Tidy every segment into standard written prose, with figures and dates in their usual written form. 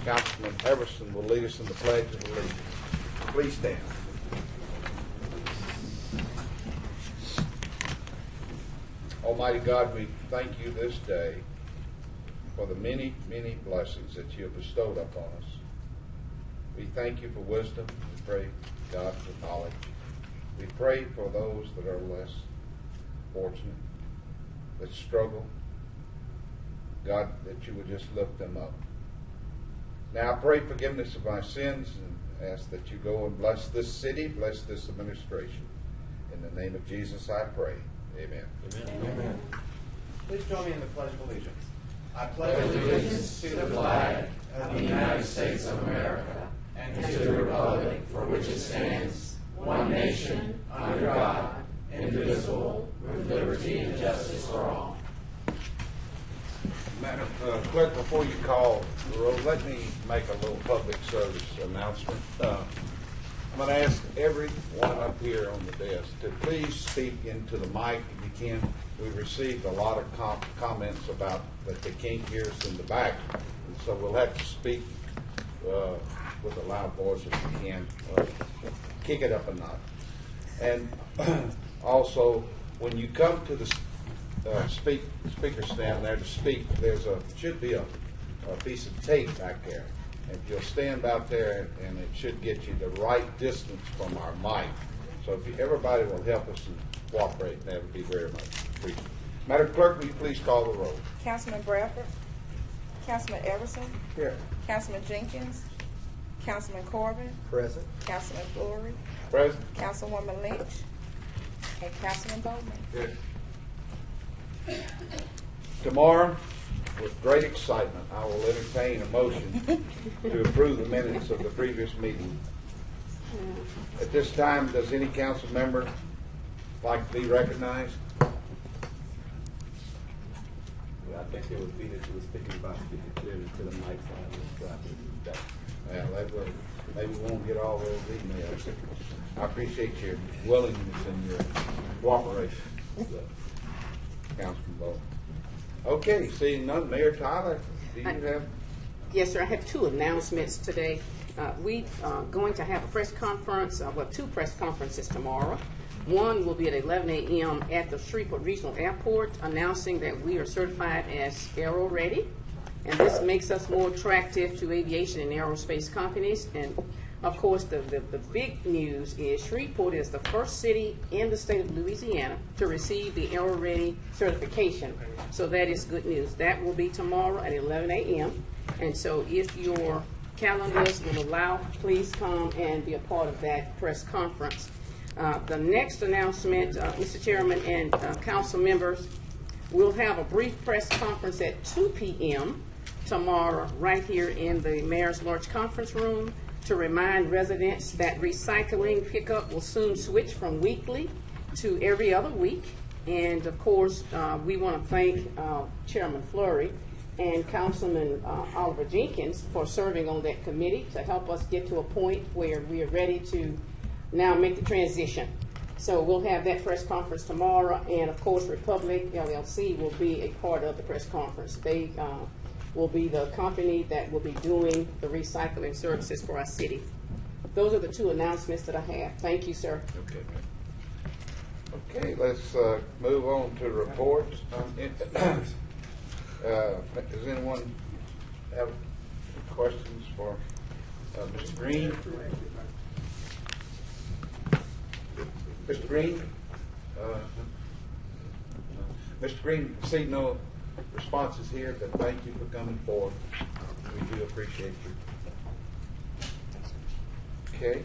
Councilman Everson will lead us in the Pledge of Allegiance. Please stand. Almighty God, we thank you this day for the many, many blessings that you have bestowed upon us. We thank you for wisdom. We pray, God, for knowledge. We pray for those that are less fortunate, that struggle. God, that you would just lift them up. Now I pray forgiveness of my sins and ask that you go and bless this city, bless this administration. In the name of Jesus I pray. Amen. Amen. Amen. Please join me in the Pledge of Allegiance. I pledge allegiance to the flag of the United States of America and to the republic for which it stands, one nation, under God, indivisible, with liberty and justice for all. Madam Clerk, before you call the roll, let me make a little public service announcement. I'm going to ask everyone up here on the desk to please speak into the mic if you can. We received a lot of comments about that they can't hear us in the back, and so we'll have to speak with a loud voice if you can. Kick it up a notch. And also, when you come to the speaker stand there to speak, should be a piece of tape back there. If you'll stand out there, and it should get you the right distance from our mic. So if everybody will help us and cooperate, that would be very much appreciated. Madam Clerk, will you please call the roll? Councilman Bradford, Councilman Everson, Here. Councilman Jenkins, Councilman Corbin, Present. Councilman Flory, Present. Councilwoman Lynch, and Councilman Bowman. Good. Tomorrow, with great excitement, I will entertain a motion to approve the minutes of the previous meeting. At this time, does any council member like to be recognized? I think it would be that you were speaking about speaking clearly to the mic. Well, maybe we won't get all those emails. I appreciate your willingness and your cooperation, Councilman Bowman. Okay, seeing none, Mayor Tyler, do you have? Yes, sir. I have two announcements today. We are going to have a press conference, two press conferences tomorrow. One will be at 11 a.m. at the Shreveport Regional Airport, announcing that we are certified as Aero Ready. And this makes us more attractive to aviation and aerospace companies. And of course, the big news is Shreveport is the first city in the state of Louisiana to receive the Aero Ready certification. So that is good news. That will be tomorrow at 11 a.m. And so if your calendars will allow, please come and be a part of that press conference. The next announcement, Mr. Chairman and council members, we'll have a brief press conference at 2 p.m. tomorrow right here in the Mayor's Large Conference Room to remind residents that recycling pickup will soon switch from weekly to every other week. And of course, we want to thank Chairman Fleury and Councilman Oliver Jenkins for serving on that committee to help us get to a point where we are ready to now make the transition. So we'll have that press conference tomorrow, and of course Republic LLC will be a part of the press conference. They will be the company that will be doing the recycling services for our city. Those are the two announcements that I have. Thank you, sir. Okay. Okay, let's move on to reports. Does anyone have questions for Mr. Green? Mr. Green? Mr. Green, see no responses here, but thank you for coming forward. We do appreciate you. Okay.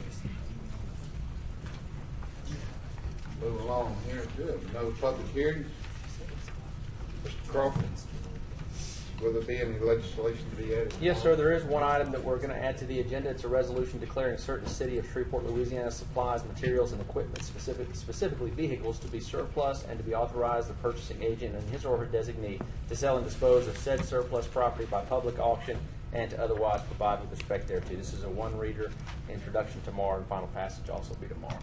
Move along here. Good. No public hearings. Mr. Crawford, will there be any legislation to be added? Yes, sir. There is one item that we're going to add to the agenda. It's a resolution declaring a certain city of Shreveport, Louisiana supplies, materials, and equipment, specifically vehicles, to be surplus and to be authorized the purchasing agent and his or her designee to sell and dispose of said surplus property by public auction and to otherwise provide with respect thereto. This is a one-reader. Introduction tomorrow and final passage also be tomorrow.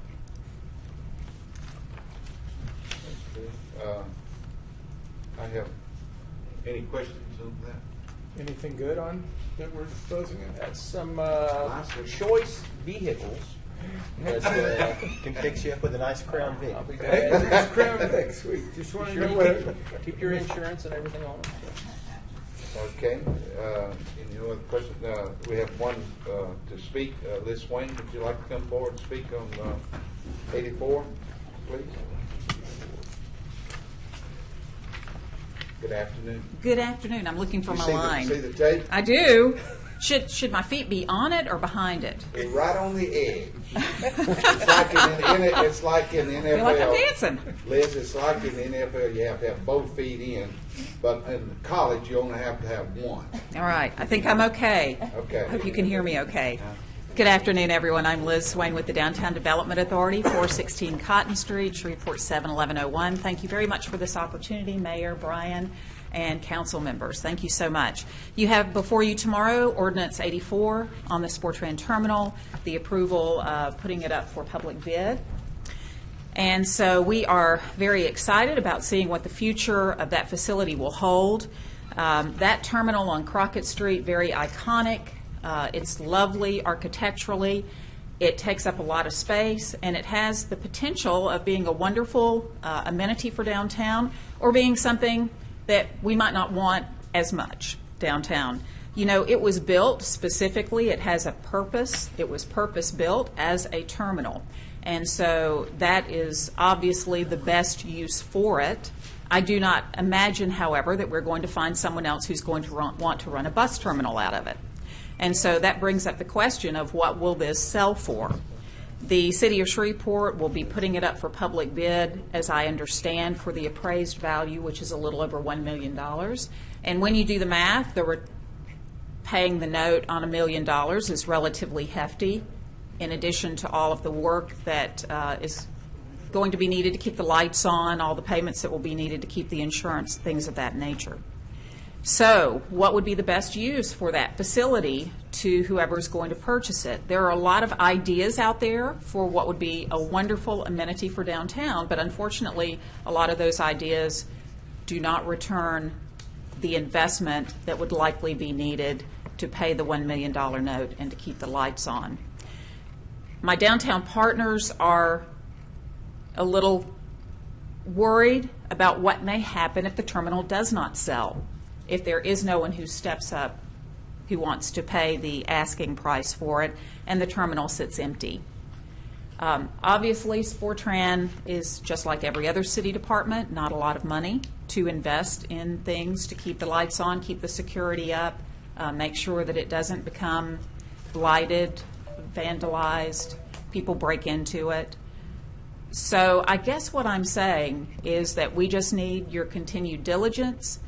I have any questions on that? Anything good on that we're disposing of? That's some choice vehicles. That's, Can fix you up with a nice Crown Vic. I'll be Hey, glad. it's Crown Vic, sweet. Just want to know what. Keep your insurance and everything on them. Okay, any other questions? We have one to speak. Liz Swain, would you like to come forward and speak on 84, please? Good afternoon. Good afternoon. I'm looking for You my see line. See the tape? I do. Should my feet be on it or behind it? It's right on the edge. It's like in the NFL. I feel like I'm dancing. Liz, it's like in the NFL, you have to have both feet in, but in college, you only have to have one. All right. I think I'm okay. Okay. Hope you can hear me okay. Good afternoon, everyone. I'm Liz Swain with the Downtown Development Authority, 416 Cotton Street, Shreveport 71101. Thank you very much for this opportunity, Mayor, Brian, and council members. Thank you so much. You have before you tomorrow Ordinance 84 on the Sportran Terminal, the approval of putting it up for public bid. And so we are very excited about seeing what the future of that facility will hold. That terminal on Crockett Street, very iconic. It's lovely architecturally. It takes up a lot of space, and it has the potential of being a wonderful amenity for downtown, or being something that we might not want as much downtown. You know, it was built specifically, it has a purpose. It was purpose-built as a terminal. And so that is obviously the best use for it. I do not imagine, however, that we're going to find someone else who's going to want to run a bus terminal out of it. And so that brings up the question of what will this sell for? The city of Shreveport will be putting it up for public bid, as I understand, for the appraised value, which is a little over $1 million. And when you do the math, paying the note on $1 million is relatively hefty, in addition to all of the work that is going to be needed to keep the lights on, all the payments that will be needed to keep the insurance, things of that nature. So what would be the best use for that facility to whoever is going to purchase it? There are a lot of ideas out there for what would be a wonderful amenity for downtown, but unfortunately, a lot of those ideas do not return the investment that would likely be needed to pay the $1 million note and to keep the lights on. My downtown partners are a little worried about what may happen if the terminal does not sell, if there is no one who steps up who wants to pay the asking price for it and the terminal sits empty. Obviously, Sportran is just like every other city department, not a lot of money to invest in things to keep the lights on, keep the security up, make sure that it doesn't become blighted, vandalized, people break into it. So I guess what I'm saying is that we just need your continued diligence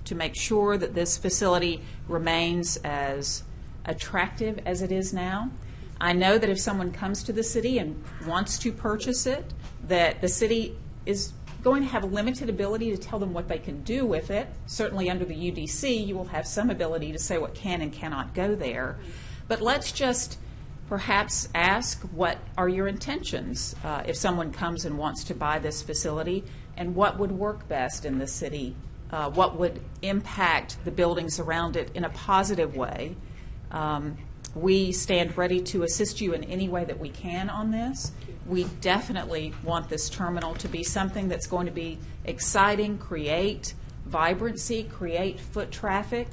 to make sure that this facility remains as attractive as it is now. I know that if someone comes to the city and wants to purchase it, that the city is going to have a limited ability to tell them what they can do with it. Certainly under the UDC, you will have some ability to say what can and cannot go there. But let's just perhaps ask, what are your intentions if someone comes and wants to buy this facility, and what would work best in the city? What would impact the buildings around it in a positive way? We stand ready to assist you in any way that we can on this. We definitely want this terminal to be something that's going to be exciting, create vibrancy, create foot traffic.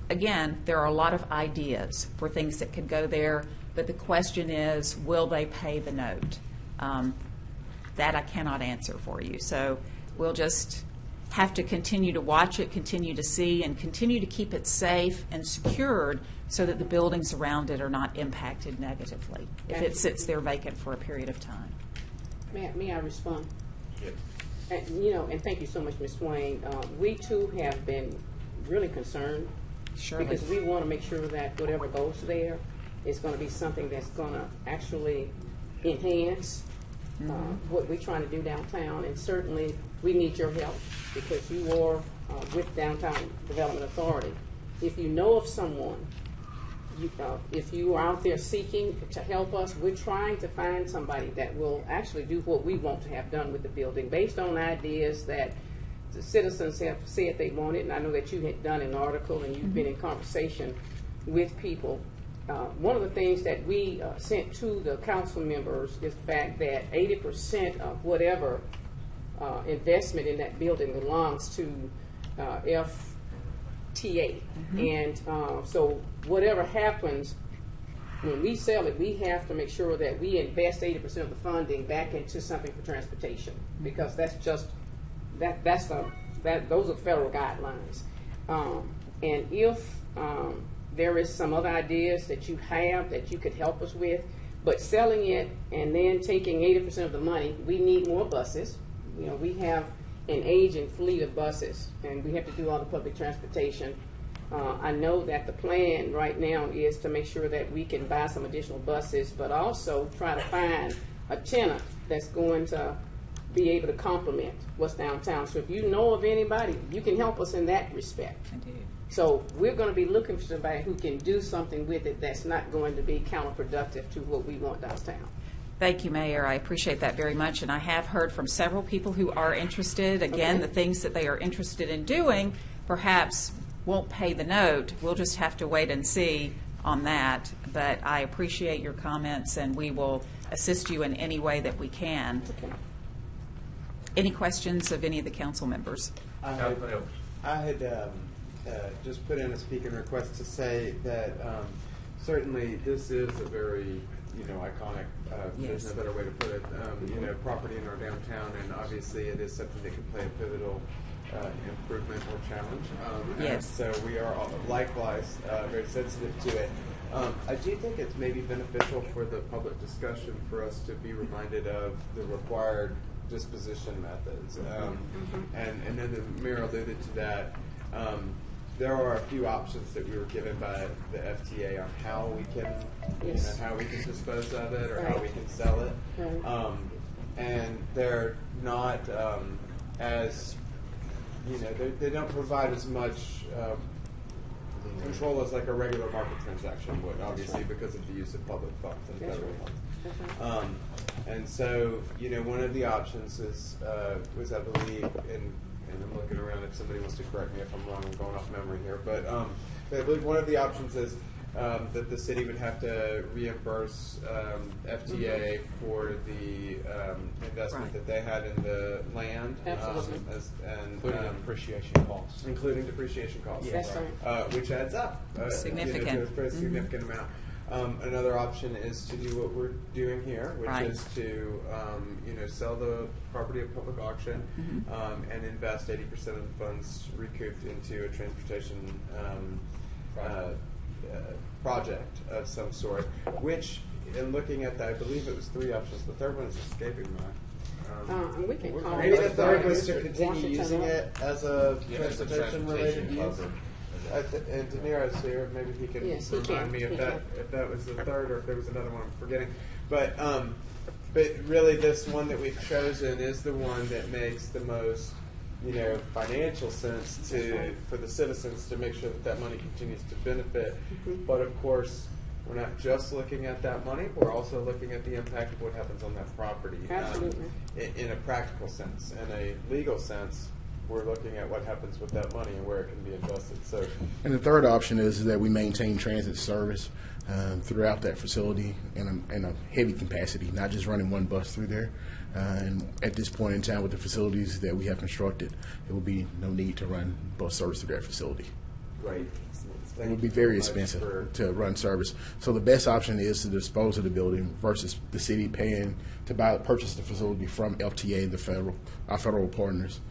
Again, there are a lot of ideas for things that could go there, but the question is, will they pay the note? That I cannot answer for you. So we'll just have to continue to watch it, continue to see, and continue to keep it safe and secured so that the buildings around it are not impacted negatively if it sits there vacant for a period of time. May I respond? Yes. And thank you so much, Ms. Swain. We too have been really concerned Surely. because we want to make sure that whatever goes there is going to be something that's going to actually enhance what we're trying to do downtown, and certainly we need your help because you are with Downtown Development Authority. If you know of someone, if you are out there seeking to help us, we're trying to find somebody that will actually do what we want to have done with the building based on ideas that the citizens have said they want it, and I know that you had done an article and you've been in conversation with people. One of the things that we sent to the council members is the fact that 80% of whatever investment in that building belongs to FTA. And so whatever happens, when we sell it, we have to make sure that we invest 80% of the funding back into something for transportation, because that's just, those are federal guidelines. And if there is some other ideas that you have that you could help us with, but selling it and then taking 80% of the money, we need more buses. You know, we have an aging fleet of buses, and we have to do all the public transportation. I know that the plan right now is to make sure that we can buy some additional buses, but also try to find a tenant that's going to be able to complement what's downtown. So if you know of anybody, you can help us in that respect. I do. So we're going to be looking for somebody who can do something with it that's not going to be counterproductive to what we want downtown. Thank you, Mayor. I appreciate that very much, and I have heard from several people who are interested. Again, the things that they are interested in doing perhaps won't pay the note. We'll just have to wait and see on that. But I appreciate your comments, and we will assist you in any way that we can. Okay. Any questions of any of the council members? I had just put in a speaking request to say that certainly this is a very, iconic, there's no better way to put it, property in our downtown, and obviously it is something that can play a pivotal improvement or challenge. Yes. So we are likewise very sensitive to it. I do think it's maybe beneficial for the public discussion for us to be reminded of the required disposition methods. And then the mayor alluded to that. There are a few options that we were given by the FTA on how we can, how we can dispose of it or how we can sell it. And they're not as, they don't provide as much control as like a regular market transaction would, obviously, because of the use of public funds and federal funds. And so, one of the options is, was I believe, and I'm looking around if somebody wants to correct me if I'm wrong, I'm going off memory here, but I believe one of the options is that the city would have to reimburse FTA for the investment that they had in the land. Absolutely. Including depreciation costs. Including depreciation costs. That's right. Which adds up. Significant. To a very significant amount. Another option is to do what we're doing here, which is to sell the property at public auction and invest 80% of the funds recouped into a transportation project of some sort. Which, in looking at that, I believe it was 3 options. The third one is escaping mine. We can call Maybe it the third was to continue Washington using Road. it as a transportation-related use. And De Niro's here. Maybe he can remind me if that was the third or if there was another one I'm forgetting. But really, this one that we've chosen is the one that makes the most financial sense for the citizens to make sure that money continues to benefit. But of course, we're not just looking at that money. We're also looking at the impact of what happens on that property. Absolutely. In a practical sense. In a legal sense, we're looking at what happens with that money and where it can be invested. So, and the third option is that we maintain transit service throughout that facility in a heavy capacity, not just running one bus through there. And at this point in time, with the facilities that we have constructed, there will be no need to run bus service through that facility. Great. It would be very expensive to run service. So the best option is to dispose of the building versus the city paying to purchase the facility from FTA, our federal partners.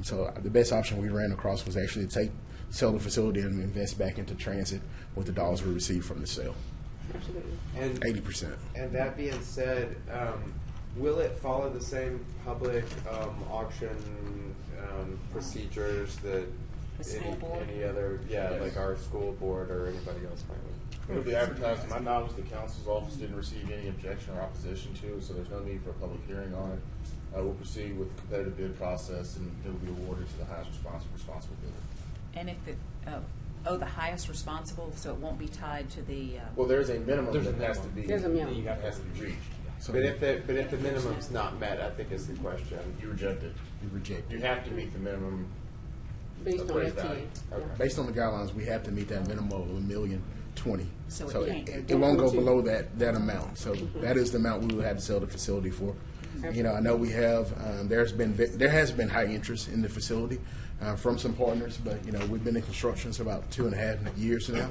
So the best option we ran across was actually to sell the facility and invest back into transit with the dollars we received from the sale. Absolutely. And 80%. And that being said, will it follow the same public auction procedures that any other, like our school board or anybody else might? It'll be advertised. To my knowledge, the council's office didn't receive any objection or opposition to it, so there's no need for a public hearing on it. We'll proceed with the competitive bid process, and it will be awarded to the highest responsible bidder. And if the highest responsible, so it won't be tied to the. Well, there's a minimum that has to be. There's a minimum. Has to be reached. So But if the minimum's not met, I think is the question. You reject it. we reject You it. have to meet the minimum Based on appraised FTA. value. Okay. Based on the guidelines, we have to meet that minimum of $1,020,000. So it it, can't it won't go below that amount. So that is the amount we will have to sell the facility for. You know, I know we have there has been high interest in the facility from some partners, but you know we've been in construction for about 2.5 years now,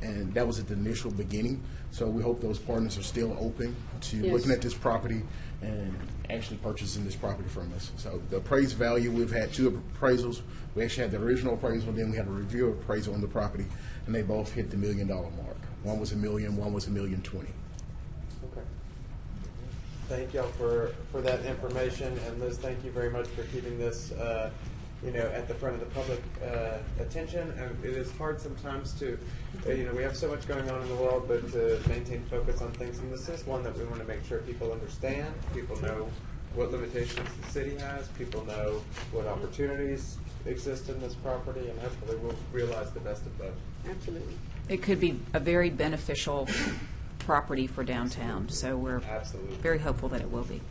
and that was at the initial beginning. So we hope those partners are still open to Yes. looking at this property and actually purchasing this property from us. So the appraised value, we've had 2 appraisals. We actually had the original appraisal, then we had a review appraisal on the property, and they both hit the $1 million mark. One was $1 million, one was $1,020,000. Okay. Thank y'all for that information, and Liz, thank you very much for keeping this, at the front of the public attention. And it is hard sometimes to, we have so much going on in the world, but to maintain focus on things. And this is one that we want to make sure people understand. People know what limitations the city has. People know what opportunities exist in this property, and hopefully we'll realize the best of both. Absolutely. It could be a very beneficial property for downtown, so we're Absolutely. very hopeful that it will be.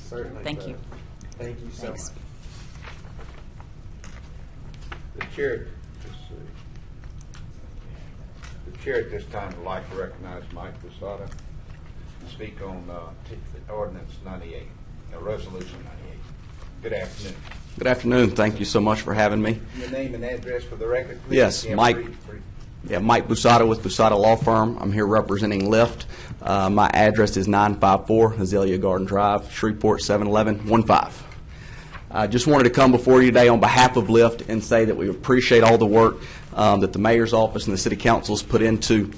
Certainly. Thank so. you. Thank you so Thanks. much. The chair at this time would like to recognize Mike Busada to speak on ordinance 98, resolution 98. Good afternoon. Good afternoon. Thank you so much for having me. Your name and address for the record, please. Yes, Yeah, Mike. brief. Yeah, Mike Busada with Busada Law Firm. I'm here representing Lyft. My address is 954 Azalea Garden Drive, Shreveport 71115. I just wanted to come before you today on behalf of Lyft and say that we appreciate all the work that the mayor's office and the city council's put into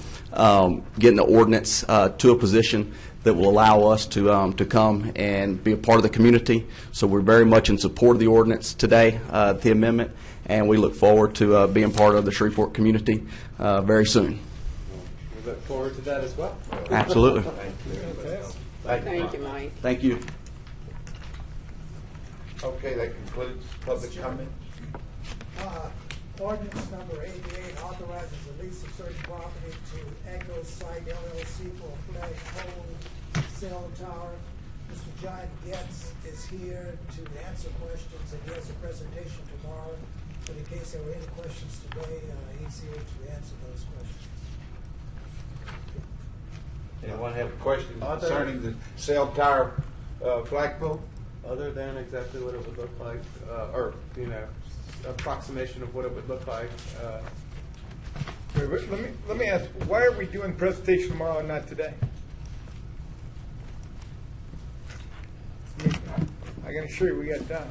getting the ordinance to a position that will allow us to come and be a part of the community. So we're very much in support of the ordinance today, the amendment, and we look forward to being part of the Shreveport community very soon. We look forward to that as well. Absolutely. Thank you, Mike. Thank you. Okay, that concludes public comment. Ordinance number 88 authorizes the lease of certain property to Echo Site LLC for a flagpole cell tower. Mr. John Getz is here to answer questions, and he has a presentation tomorrow. But in case there were any questions today, he's here to answer those questions. Anyone have a question concerning the cell tower flagpole? Other than exactly what it would look like, or approximation of what it would look like. Let me ask, why are we doing presentation tomorrow and not today? I can assure you we got time.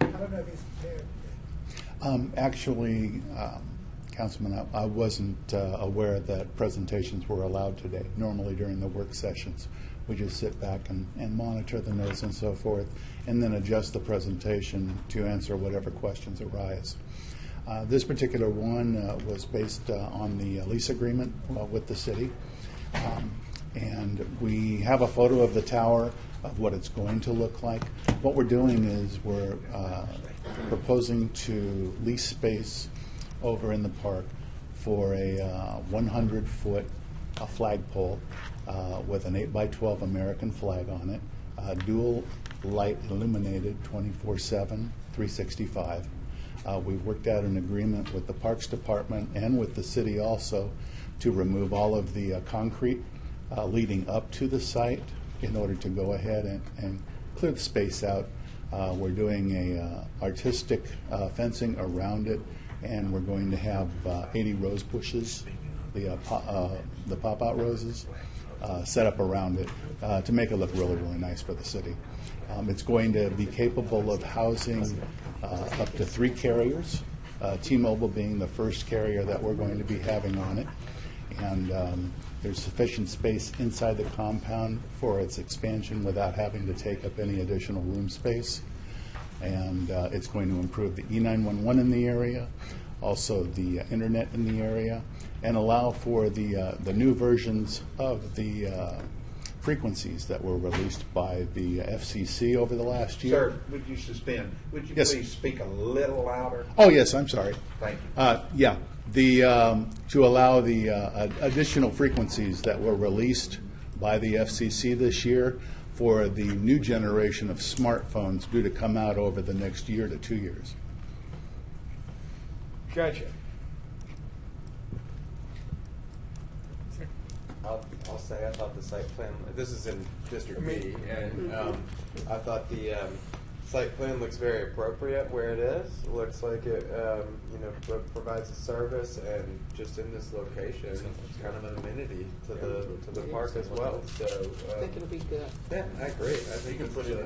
I don't know if he's prepared. Actually, Councilman, I wasn't aware that presentations were allowed today. Normally during the work sessions, we just sit back and monitor the notes and so forth, and then adjust the presentation to answer whatever questions arise. This particular one was based on the lease agreement with the city. And we have a photo of the tower, of what it's going to look like. What we're doing is we're proposing to lease space over in the park for a 100-foot flagpole with an 8x12 American flag on it, dual light illuminated 24/7, 365. We've worked out an agreement with the Parks Department and with the city also to remove all of the concrete leading up to the site in order to go ahead and clear the space out. We're doing a artistic fencing around it, and we're going to have 80 rose bushes, the pop-out roses, set up around it to make it look really, really nice for the city. It's going to be capable of housing up to 3 carriers, T-Mobile being the first carrier that we're going to be having on it. And there's sufficient space inside the compound for its expansion without having to take up any additional room space. And it's going to improve the E911 in the area, also the internet in the area, and allow for the new versions of the frequencies that were released by the FCC over the last year. Sir, would you suspend? Would you Yes. please speak a little louder? Oh, yes, I'm sorry. Thank you. Yeah, the to allow the additional frequencies that were released by the FCC this year for the new generation of smartphones due to come out over the next year to 2 years. Gotcha. I'll say I thought the site plan, this is in District B, and I thought the site plan looks very appropriate where it is. It looks like it provides a service, and just in this location, it's kind of an amenity to the park as well. So I think it'll be good. yeah, I agree. I think you can put it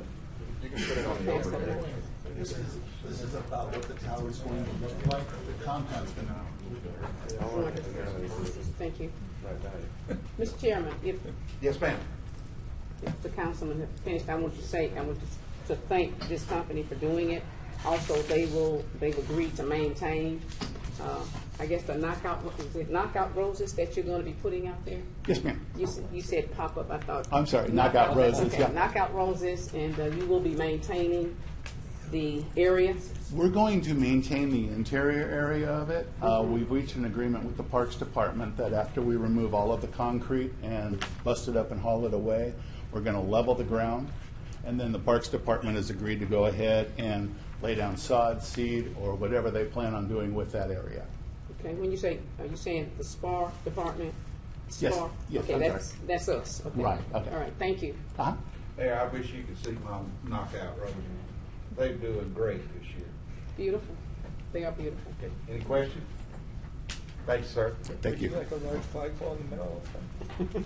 on the overhead. This is about what the tower is going to look like. The compound's going to Thank you. Mr. Chairman, if Yes, ma'am. the councilman have finished, I want to thank this company for doing it. Also, they've agreed to maintain, I guess, the knockout roses that you're going to be putting out there? Yes, ma'am. You said pop-up, I thought. I'm sorry, knockout roses, Okay, yeah. knockout roses, and you will be maintaining the area? We're going to maintain the interior area of it. We've reached an agreement with the Parks Department that after we remove all of the concrete and bust it up and haul it away, we're going to level the ground. And then the Parks Department has agreed to go ahead and lay down sod, seed, or whatever they plan on doing with that area. Okay, when you say, are you saying the SPAR department? Yes, SPAR? yes, Okay, I'm that's us. Okay. Right, okay. All right, thank you. Uh-huh. Hey, I wish you could see my knockout roses. They're doing great this year. Beautiful. They are beautiful. Okay. Any questions? Thanks, sir. Thank you. Like a large flagpole in the middle of the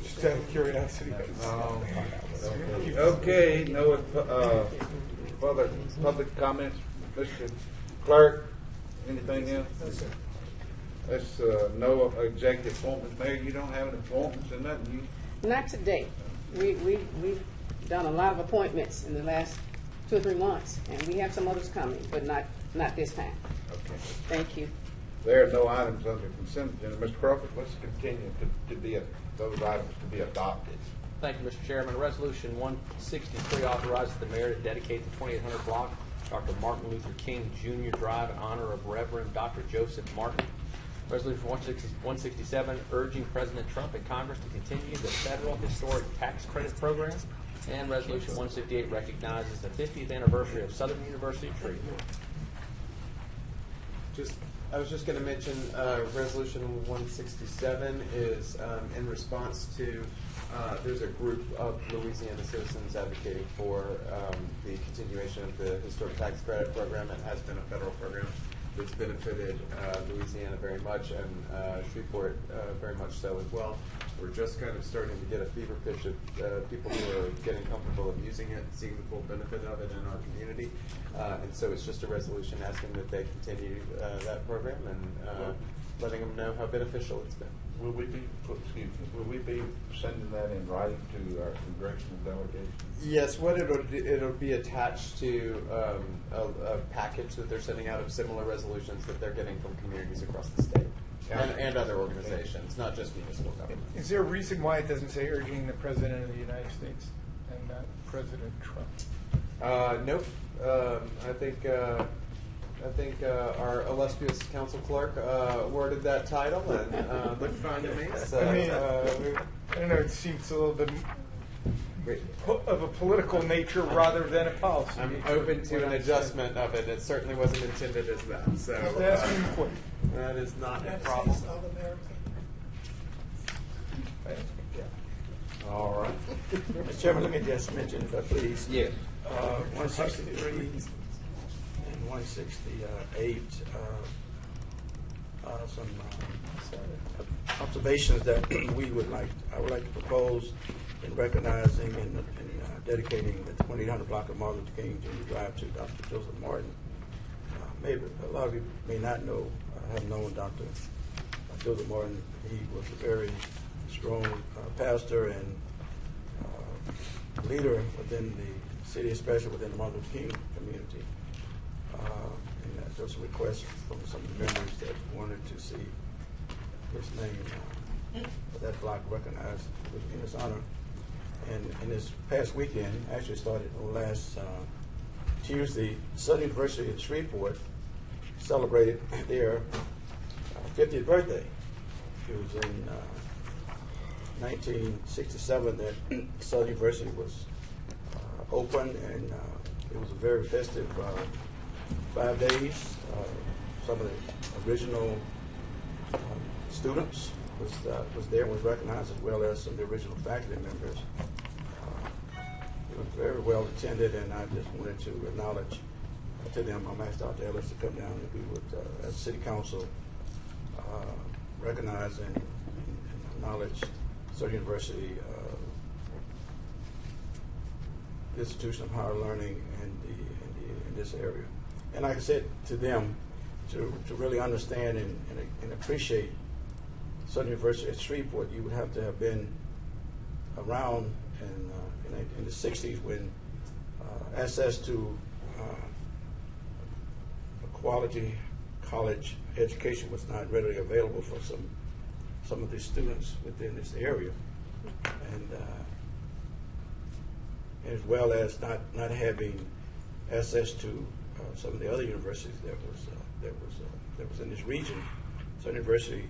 Just out of curiosity. Okay, no further public comments. Mr. Clerk, anything else? That's no executive appointments. Mayor, you don't have any appointments or nothing? Not today. We've done a lot of appointments in the last 2 or 3 months, and we have some others coming, but not this time. Okay. Thank you. There are no items under consent agenda. Mr. Crawford, let's continue to be those items to be adopted. Thank you, Mr. Chairman. Resolution 163 authorizes the mayor to dedicate the 2800 block Dr. Martin Luther King Jr. Drive in honor of Reverend Dr. Joseph Martin. Resolution 167 urging President Trump and Congress to continue the federal historic tax credit program. And Resolution 168 recognizes the 50th anniversary of Southern University Shreveport. I was just going to mention Resolution 167 is in response to there's a group of Louisiana citizens advocating for the continuation of the historic tax credit program. It has been a federal program that's benefited Louisiana very much, and Shreveport very much so as well. We're just kind of starting to get a fever pitch of people who are getting comfortable of using it, seeing the full benefit of it in our community. And so it's just a resolution asking that they continue that program and letting them know how beneficial it's been. Will we be sending that in writing to our congressional delegation? Yes, what it'll be attached to a package that they're sending out of similar resolutions that they're getting from communities across the state and other organizations, not just municipal government. Is there a reason why it doesn't say urging the President of the United States and not President Trump? Nope. I think our illustrious council clerk worded that title and looked fine to me. So, I mean, I don't know, it seems a little bit of a political nature rather than a policy. I'm open to an adjustment of it. It certainly wasn't intended as that. So that is not a problem. All right. Mr. Chairman, let me just mention, if I please. Yes. 163 and 168, some observations that I would like to propose in recognizing and dedicating the 2800 block of Martin Luther King Jr. Drive to Dr. Joseph Martin. Maybe a lot of you may not know, have known Dr. Joseph Martin. He was a very strong pastor and leader within the city, especially within the Martin Luther King community. And there was a request from some of the members that wanted to see his name for that block recognized in his honor. And in this past weekend, actually started last Tuesday, Southern University of Shreveport celebrated their 50th birthday. It was in 1967 that Southern University was open, and it was a very festive 5 days. Some of the original students was there and was recognized, as well as some of the original faculty members. It was very well attended, and I just wanted to acknowledge to them. I'm asked Dr. Ellis to come down and we would, as City Council, recognize and acknowledge Southern University, institution of higher learning in this area. And like I said to them, to really understand and appreciate Southern University at Shreveport, you would have to have been around in the 60s when access to a quality college education was not readily available for some of the students within this area, and as well as not having access to some of the other universities that was in this region. So university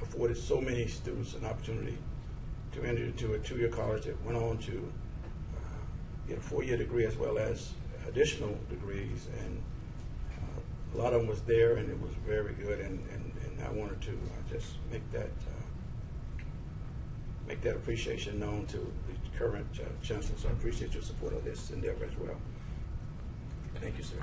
afforded so many students an opportunity to enter into a 2-year college that went on to get a 4-year degree as well as additional degrees, and a lot of them was there, and it was very good, and I wanted to just make that appreciation known to the current chancellor. So I appreciate your support of this endeavor as well. Thank you, sir.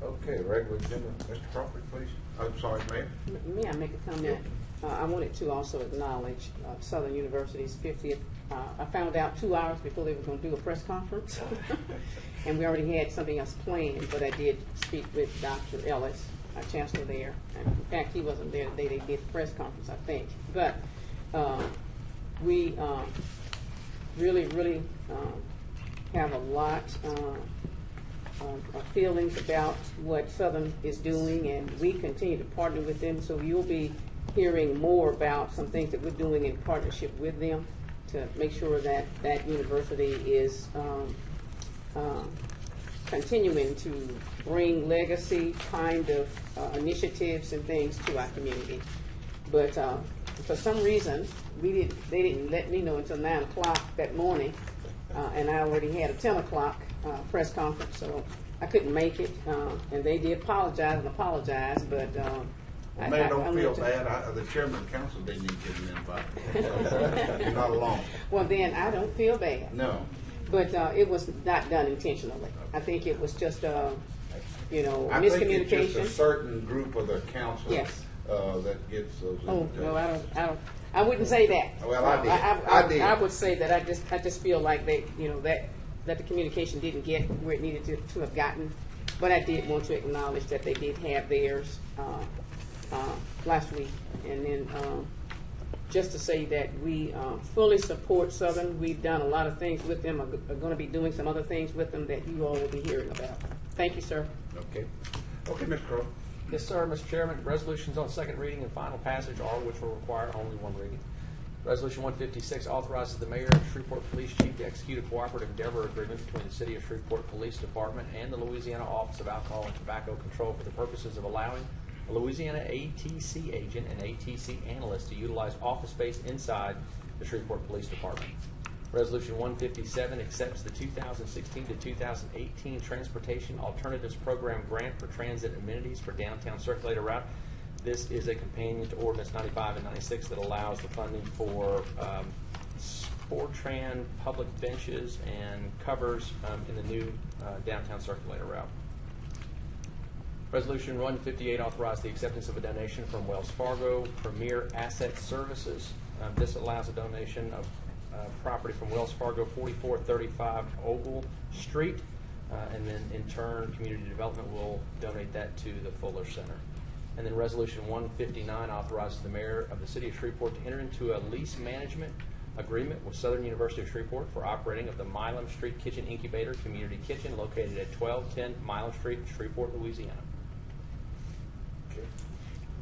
Okay, regular agenda, Mr. Crawford, please. I'm sorry, Mayor. May I make a comment? I wanted to also acknowledge Southern University's 50th. I found out 2 hours before they were going to do a press conference, and we already had something else planned, but I did speak with Dr. Ellis, our chancellor there. And in fact, he wasn't there the day they did the press conference, I think. But we really have a lot of feelings about what Southern is doing, and we continue to partner with them. So you'll be hearing more about some things that we're doing in partnership with them to make sure that that university is continuing to bring legacy kind of initiatives and things to our community. But for some reason, they didn't let me know until 9 o'clock that morning, and I already had a 10 o'clock press conference, so I couldn't make it. And they did apologize, but Mayor, don't feel bad. The chairman of council didn't even give an invite. You're not alone. Well, then I don't feel bad. No. But it was not done intentionally. I think it was just miscommunication. I think it's just a certain group of the council. Yes. That gets those. Oh no, I don't. I wouldn't say that. Well, I did. I did. I would say that I just feel like they, that the communication didn't get where it needed to have gotten. But I did want to acknowledge that they did have theirs last week, and then just to say that we fully support Southern. We've done a lot of things with them. Are going to be doing some other things with them that you all will be hearing about. Thank you, sir. Okay. Okay, Mr. Crowe. Yes, sir, Mr. Chairman. Resolutions on second reading and final passage, all which will require only one reading. Resolution 156 authorizes the mayor and Shreveport Police Chief to execute a cooperative endeavor agreement between the City of Shreveport Police Department and the Louisiana Office of Alcohol and Tobacco Control for the purposes of allowing a Louisiana ATC agent and ATC analyst to utilize office space inside the Shreveport Police Department. Resolution 157 accepts the 2016 to 2018 Transportation Alternatives Program grant for transit amenities for downtown circulator route. This is a companion to Ordinance 95 and 96 that allows the funding for Sportran public benches and covers in the new downtown circulator route. Resolution 158 authorized the acceptance of a donation from Wells Fargo Premier Asset Services. This allows a donation of property from Wells Fargo, 4435 Ogle Street, and then in turn Community Development will donate that to the Fuller Center. And then Resolution 159 authorizes the mayor of the City of Shreveport to enter into a lease management agreement with Southern University of Shreveport for operating of the Milam Street Kitchen Incubator Community Kitchen located at 1210 Milam Street, Shreveport, Louisiana. Okay.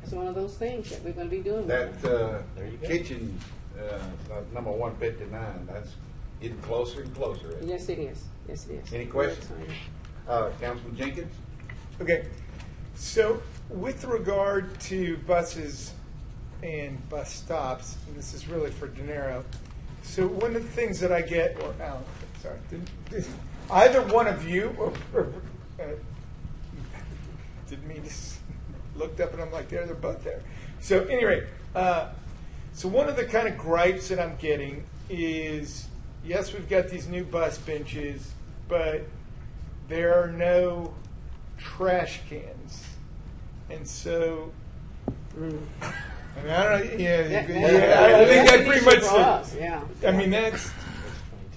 It's one of those things that we're going to be doing. That There you go. kitchen, number 159, that's getting closer and closer. Yes, it is. Yes, it is. Any questions? Councilman Jenkins? Okay, so with regard to buses and bus stops, and this is really for De Niro. So one of the things that I get, or Alan, sorry, either one of you, didn't mean to, looked up and I'm like, there, they're both there. So anyway, so one of the kind of gripes that I'm getting is, yes, we've got these new bus benches, but there are no trash cans. And so, I mean, I don't know, I think that pretty much, I mean, that's,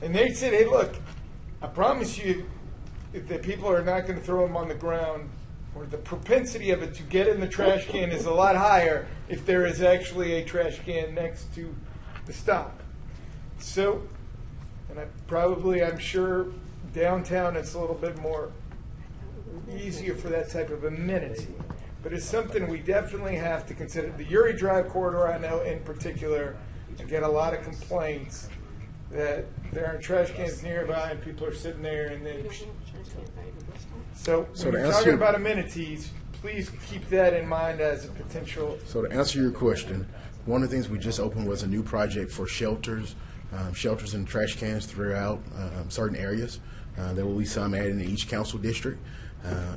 and they said, hey, look, I promise you that people are not going to throw them on the ground, or the propensity of it to get in the trash can is a lot higher if there is actually a trash can next to the stop. So, and I'm sure downtown it's a little bit more easier for that type of amenity. But it's something we definitely have to consider. The Uri Drive corridor, I know in particular, I get a lot of complaints that there are trash cans nearby and people are sitting there and then. So when you're talking about amenities, please keep that in mind as a potential. So to answer your question, one of the things we just opened was a new project for shelters, shelters and trash cans throughout certain areas. There will be some added in each council district.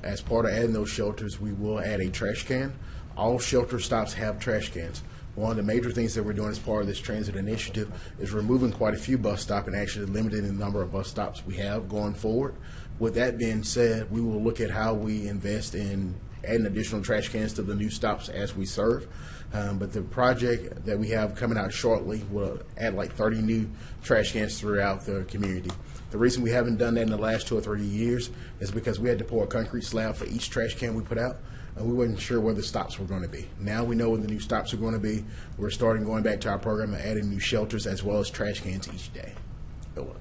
As part of adding those shelters, we will add a trash can. All shelter stops have trash cans. One of the major things that we're doing as part of this transit initiative is removing quite a few bus stops and actually limiting the number of bus stops we have going forward. With that being said, we will look at how we invest in adding additional trash cans to the new stops as we serve. But the project that we have coming out shortly will add like 30 new trash cans throughout the community. The reason we haven't done that in the last 2 or 3 years is because we had to pour a concrete slab for each trash can we put out, and we wasn't sure where the stops were going to be. Now we know where the new stops are going to be. We're starting going back to our program and adding new shelters as well as trash cans each day,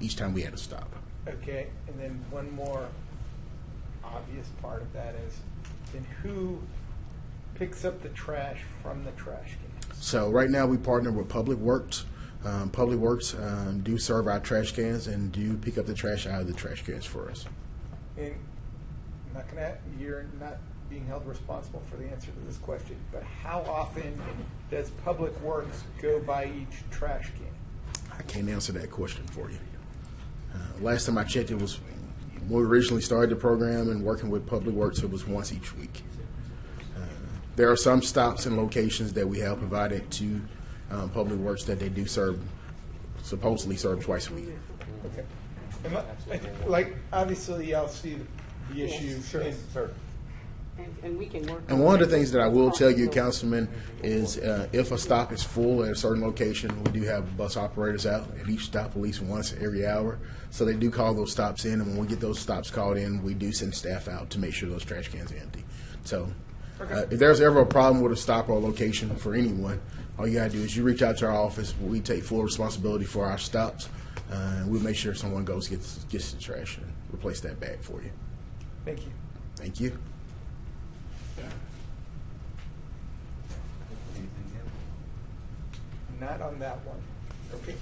each time we had a stop. Okay, and then one more obvious part of that is, then who picks up the trash from the trash cans? So right now we partner with Public Works. Public Works do serve our trash cans and do pick up the trash out of the trash cans for us. And you're not being held responsible for the answer to this question, but how often does Public Works go by each trash can? I can't answer that question for you. Last time I checked, it was when we originally started the program and working with Public Works, it was once each week. There are some stops and locations that we have provided to Public Works that they do supposedly serve twice a week. Okay. And like, obviously, y'all see the issues. Sure. And we can work. And one of the things that I will tell you, Councilman, is if a stop is full at a certain location, we do have bus operators out at each stop at least once every hour. So they do call those stops in, and when we get those stops called in, we do send staff out to make sure those trash cans are empty. So if there's ever a problem with a stop or a location for anyone, all you got to do is you reach out to our office. We take full responsibility for our stops, and we'll make sure someone goes gets the trash and replace that bag for you. Thank you. Thank you. Not on that one. Okay.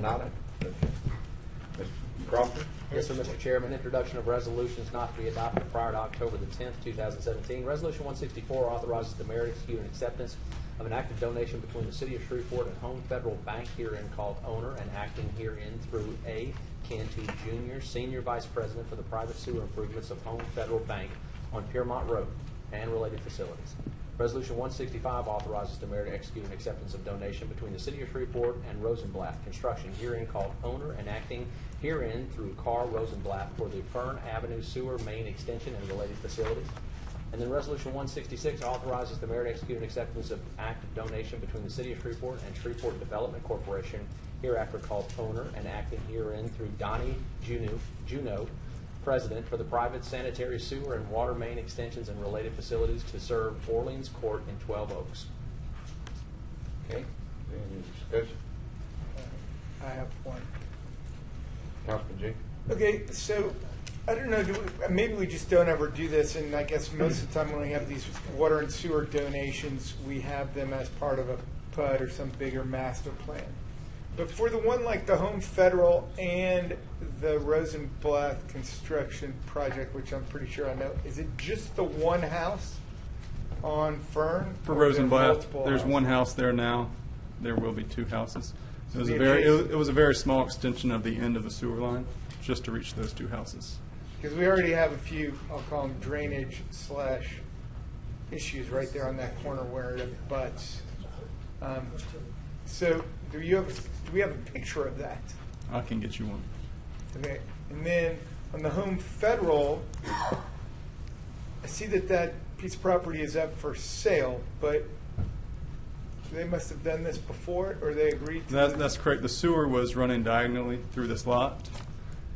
Nada. Mr. Crawford? Yes, sir, Mr. Chairman. Introduction of resolutions not to be adopted prior to October the 10th, 2017. Resolution 164 authorizes the mayor to execute an acceptance of an act of donation between the City of Shreveport and Home Federal Bank, herein called owner, and acting herein through A. Cantu Jr., Senior Vice President for the private sewer improvements of Home Federal Bank on Piermont Road and related facilities. Resolution 165 authorizes the mayor to execute an acceptance of donation between the City of Shreveport and Rosenblatt Construction, herein called owner, and acting herein through Carl Rosenblatt for the Fern Avenue Sewer Main Extension and related facilities. And then Resolution 166 authorizes the mayor to execute an acceptance of act of donation between the City of Shreveport and Shreveport Development Corporation, hereafter called owner, and acting herein through Donnie Juneau, President for the private sanitary sewer and water main extensions and related facilities to serve Orleans Court in 12 Oaks. Okay. Any discussion? I have one. Councilman G. Okay, so I don't know, maybe we just don't ever do this, and I guess most of the time when we have these water and sewer donations, we have them as part of a PUD or some bigger master plan. But for the one like the Home Federal and the Rosenblatt construction project, which I'm pretty sure I know, is it just the one house? on Fern? For Or are there Rosenblatt, multiple there's houses? one house there now. There will be two houses. It was The a very adjacent- it was a very small extension of the end of the sewer line, just to reach those two houses. Because we already have a few, I'll call them drainage / issues right there on that corner where it butts. So do we have a picture of that? I can get you one. Okay, and then on the Home Federal, I see that piece of property is up for sale, but they must have done this before, or they agreed to That's correct. The sewer was running diagonally through this lot,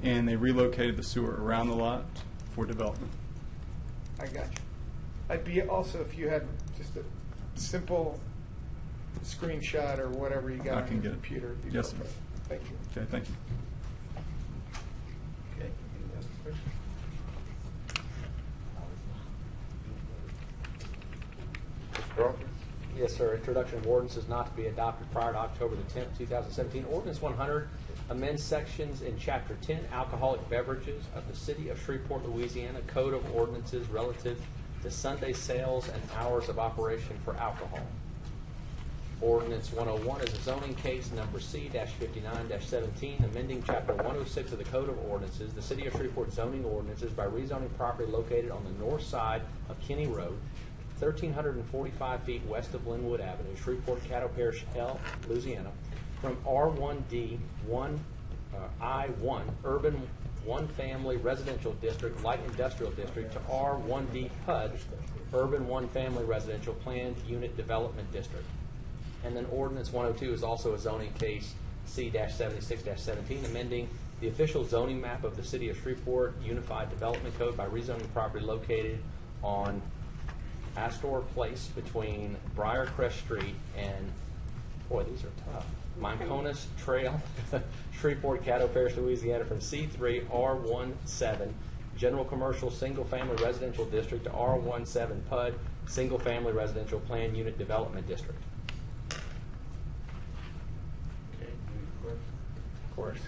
and they relocated the sewer around the lot for development. I got you. I'd be also, if you had just a simple screenshot or whatever you got I on can your get it. computer. it'd be Yes, sir. perfect. Thank you. Okay, thank you. Okay, any other questions? Mr. Crawford? Yes, sir. Introduction of ordinances not to be adopted prior to October the 10th, 2017. Ordinance 100 amends sections in Chapter 10, Alcoholic Beverages of the City of Shreveport, Louisiana, Code of Ordinances relative to Sunday sales and hours of operation for alcohol. Ordinance 101 is a zoning case number C-59-17, amending Chapter 106 of the Code of Ordinances, the City of Shreveport zoning ordinances by rezoning property located on the north side of Kinney Road, 1,345 feet west of Linwood Avenue, Shreveport, Caddo Parish, Louisiana, from R1D I1 Urban One Family Residential District Light Industrial District to R1D PUD Urban One Family Residential Planned Unit Development District. And then Ordinance 102 is also a zoning case C-76-17, amending the official zoning map of the City of Shreveport Unified Development Code by rezoning property located on Astor Place between Briarcrest Street and, boy, these are tough, Monconis Trail, Shreveport, Caddo Parish, Louisiana, from C3 R17 General Commercial Single Family Residential District to R17 PUD Single Family Residential Plan Unit Development District. Okay, any questions? Of course.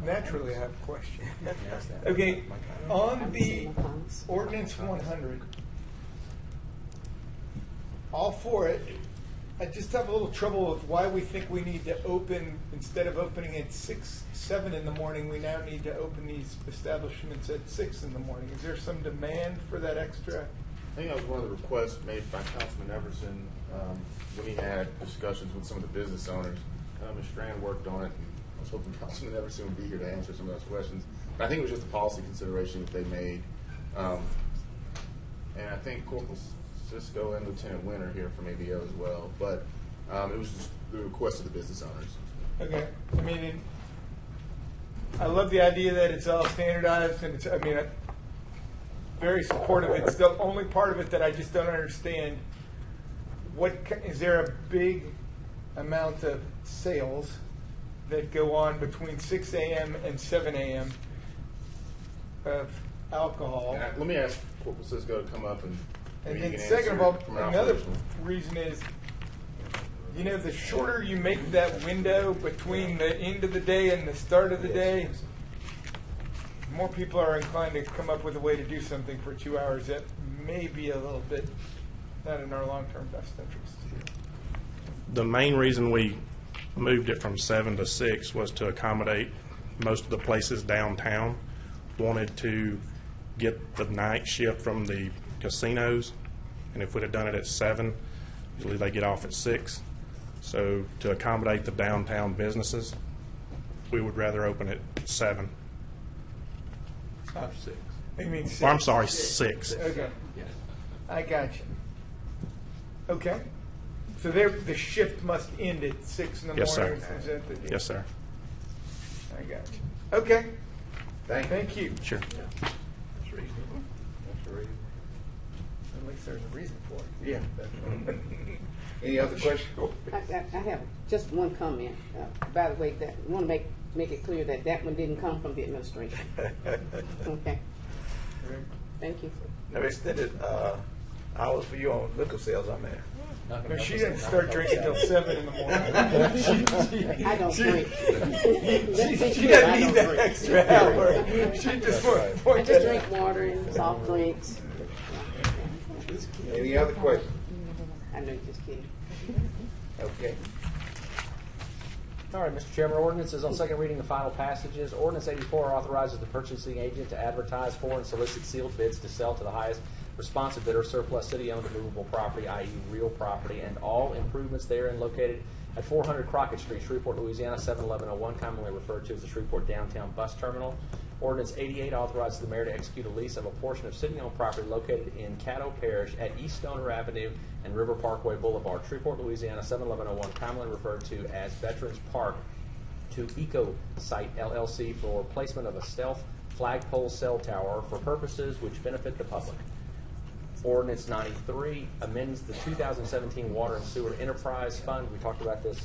Naturally, I have a question. Okay, on the ordinance 100, all for it. I just have a little trouble with why we think we need to open, instead of opening at 6, 7 in the morning, we now need to open these establishments at 6 in the morning. Is there some demand for that extra? I think that was one of the requests made by Councilman Everson when he had discussions with some of the business owners. Ms. Strand worked on it, and I was hoping Councilman Everson would be here to answer some of those questions. But I think it was just a policy consideration that they made. And I think Corporal Cisco and Lieutenant Winter here from ABO as well. But it was just the request of the business owners. Okay, I mean, I love the idea that it's all standardized, and it's, I mean, I'm very supportive. It's the only part of it that I just don't understand. Is there a big amount of sales that go on between 6 a.m. and 7 a.m. of alcohol? Let me ask Corporal Cisco to come up and then second of all, another reason is, you know, the shorter you make that window between the end of the day and the start of the day, more people are inclined to come up with a way to do something for 2 hours that may be a little bit not in our long-term best interest. The main reason we moved it from 7 to 6 was to accommodate most of the places downtown wanted to get the night shift from the casinos, and if we'd have done it at 7, usually they get off at 6. So to accommodate the downtown businesses, we would rather open at 7. 6. You mean 6? Well, I'm sorry, 6. Okay. I got you. Okay. So the shift must end at 6 in the Yes, morning. sir. Is that the deal? Yes, sir. I got you. Okay. Thank you. Sure. That's reasonable. That's reasonable. At least there's a reason for it. Yeah. Any other questions? I have just one comment. By the way, that I want to make it clear that that one didn't come from the administration. Okay. Thank you. No extended hours for you on liquor sales, I'm there. No, she didn't start drinking till 7 in the morning. I don't drink. She doesn't need that extra hour. She just I just drink water and soft drinks. Any other questions? I know you're just kidding. Okay. All right, Mr. Chairman, ordinances on second reading, the final passages. Ordinance 84 authorizes the purchasing agent to advertise for and solicit sealed bids to sell to the highest responsive bidder surplus city-owned and movable property, i.e. real property, and all improvements therein located at 400 Crockett Street, Shreveport, Louisiana, 71101, commonly referred to as the Shreveport Downtown Bus Terminal. Ordinance 88 authorizes the mayor to execute a lease of a portion of city-owned property located in Caddo Parish at East Stoner Avenue and River Parkway Boulevard, Shreveport, Louisiana, 71101, commonly referred to as Veterans Park, to Eco Site LLC for placement of a stealth flagpole cell tower for purposes which benefit the public. Ordinance 93 amends the 2017 Water and Sewer Enterprise Fund. We talked about this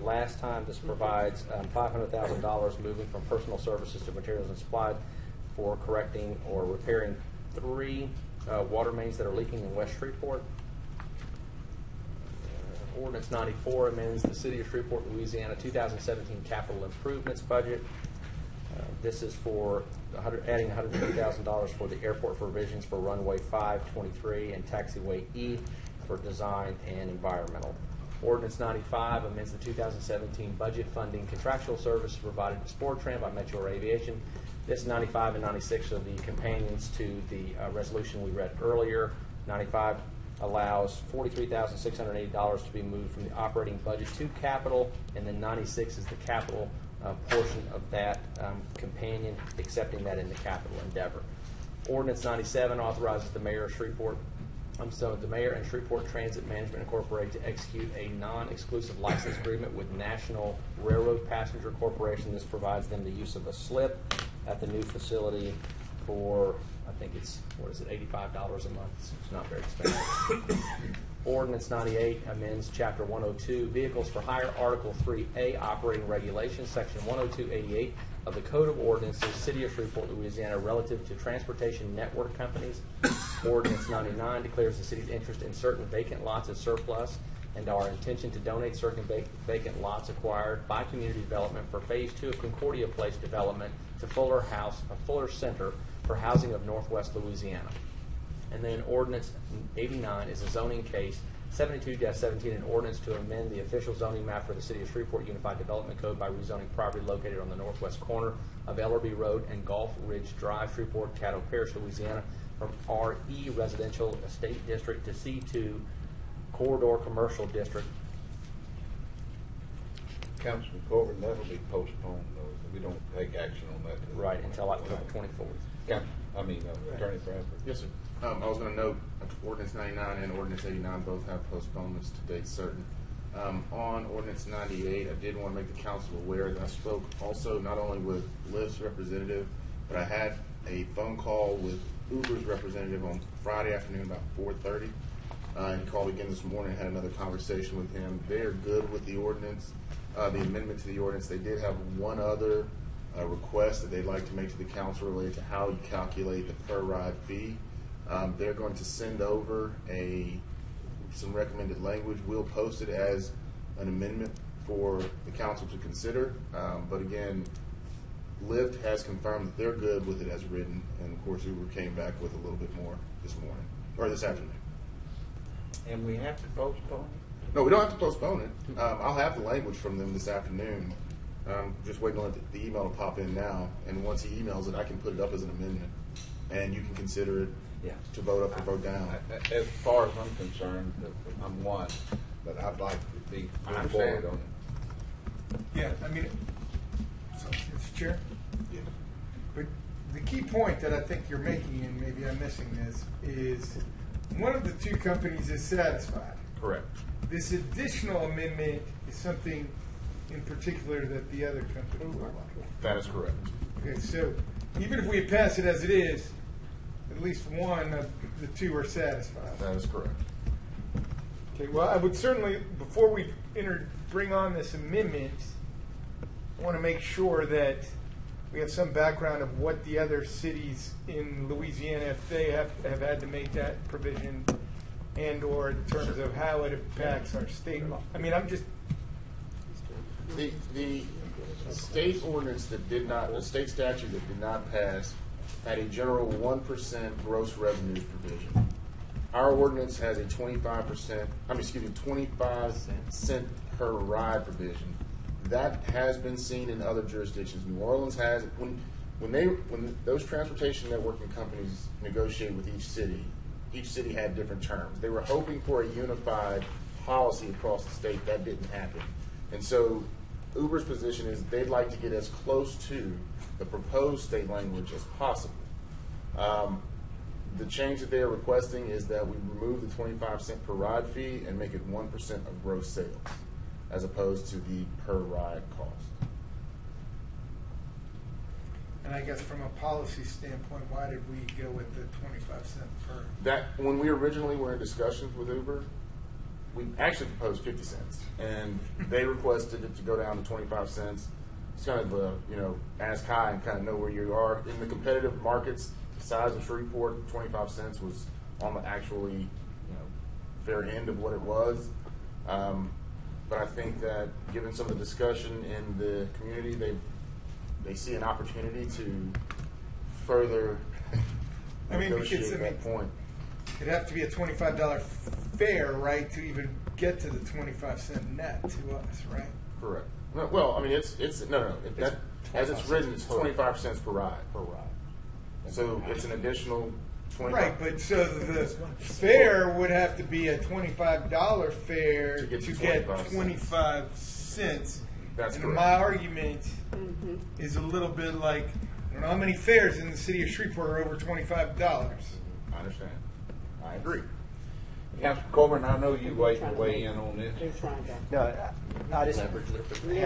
last time. This provides $500,000 moving from personal services to materials and supplies for correcting or repairing 3 water mains that are leaking in West Shreveport. Ordinance 94 amends the City of Shreveport, Louisiana 2017 capital improvements budget. This is for adding $150,000 for the airport for revisions for runway 523 and taxiway E for design and environmental. Ordinance 95 amends the 2017 budget funding contractual service provided to Sportran by Metro Aviation. This 95 and 96 are the companions to the resolution we read earlier. 95 allows $43,680 to be moved from the operating budget to capital, and then 96 is the capital portion of that companion, accepting that in the capital endeavor. Ordinance 97 authorizes the mayor of Shreveport, the mayor and Shreveport Transit Management Incorporated to execute a non-exclusive license agreement with National Railroad Passenger Corporation. This provides them the use of a slip at the new facility for, I think it's, $85 a month. It's not very expensive. Ordinance 98 amends Chapter 102, Vehicles for Hire, Article 3A, Operating Regulations, Section 10288 of the Code of Ordinances, City of Shreveport, Louisiana, relative to transportation network companies. Ordinance 99 declares the city's interest in certain vacant lots as surplus and our intention to donate certain vacant lots acquired by community development for Phase 2 of Concordia Place development to Fuller Center for housing of Northwest Louisiana. And then Ordinance 89 is a zoning case, 72-17, an ordinance to amend the official zoning map for the City of Shreveport Unified Development Code by rezoning property located on the northwest corner of Ellerby Road and Gulf Ridge Drive, Shreveport, Caddo Parish, Louisiana, from RE Residential Estate District to C2 Corridor Commercial District. Councilman Corbin, that'll be postponed, though. We don't take action on that. Right, until October 24th. Attorney Bradford. Yes, sir. I was going to note Ordinance 99 and Ordinance 89 both have postponements to dates certain. On Ordinance 98, I did want to make the council aware that I spoke also not only with Lyft's representative, but I had a phone call with Uber's representative on Friday afternoon about 4:30. He called again this morning, had another conversation with him. They're good with the ordinance, the amendment to the ordinance. They did have one other request that they'd like to make to the council related to how you calculate the per ride fee. They're going to send over some recommended language. We'll post it as an amendment for the council to consider. But again, Lyft has confirmed that they're good with it as written, and of course Uber came back with a little bit more this morning, or this afternoon. And we have to postpone it? No, we don't have to postpone it. I'll have the language from them this afternoon. I'm just waiting on the email to pop in now, and once he emails it, I can put it up as an amendment, and you can consider it to vote up or vote down. As far as I'm concerned, I'm one, but I'd like to be moving forward on it. Yeah, Mr. Chair? Yeah. But the key point that I think you're making, and maybe I'm missing this, is one of the two companies is satisfied. Correct. This additional amendment is something in particular that the other company would like. That is correct. Okay, so even if we pass it as it is, at least one of the two are satisfied. That is correct. Okay, well, I would certainly, before we bring on this amendment, I want to make sure that we have some background of what the other cities in Louisiana, if they have had to make that provision, and or in terms of how it impacts our state law. I'm just... The state ordinance that did not, the state statute that did not pass, had a general 1% gross revenues provision. our ordinance has a 25%, 25-cent per ride provision. That has been seen in other jurisdictions. New Orleans has, when those transportation networking companies negotiate with each city had different terms. They were hoping for a unified policy across the state. That didn't happen. And so Uber's position is they'd like to get as close to the proposed state language as possible. The change that they are requesting is that we remove the 25-cent per ride fee and make it 1% of gross sales, as opposed to the per ride cost. And I guess from a policy standpoint, why did we go with the 25 cent per? That when we originally were in discussions with Uber, we actually proposed 50 cents, and they requested it to go down to 25 cents. It's kind of ask high and kind of know where you are in the competitive markets. The size of Shreveport, 25 cents was on the actually fair end of what it was. But I think that given some of the discussion in the community, they see an opportunity to further negotiate that point. It'd have to be a $25 fare, right, to even get to the 25-cent net to us, right? Correct. No, well, I mean, it's as it's written, it's 25 cents per ride. So it's an additional 25. Right, but so the fare would have to be a $25 fare to get 25 cents. That's and correct. my argument is a little bit like, I don't know how many fares in the city of Shreveport are over $25. I understand. I agree. Councilor Corbin, I know you waiting to weigh in on this. No, I just had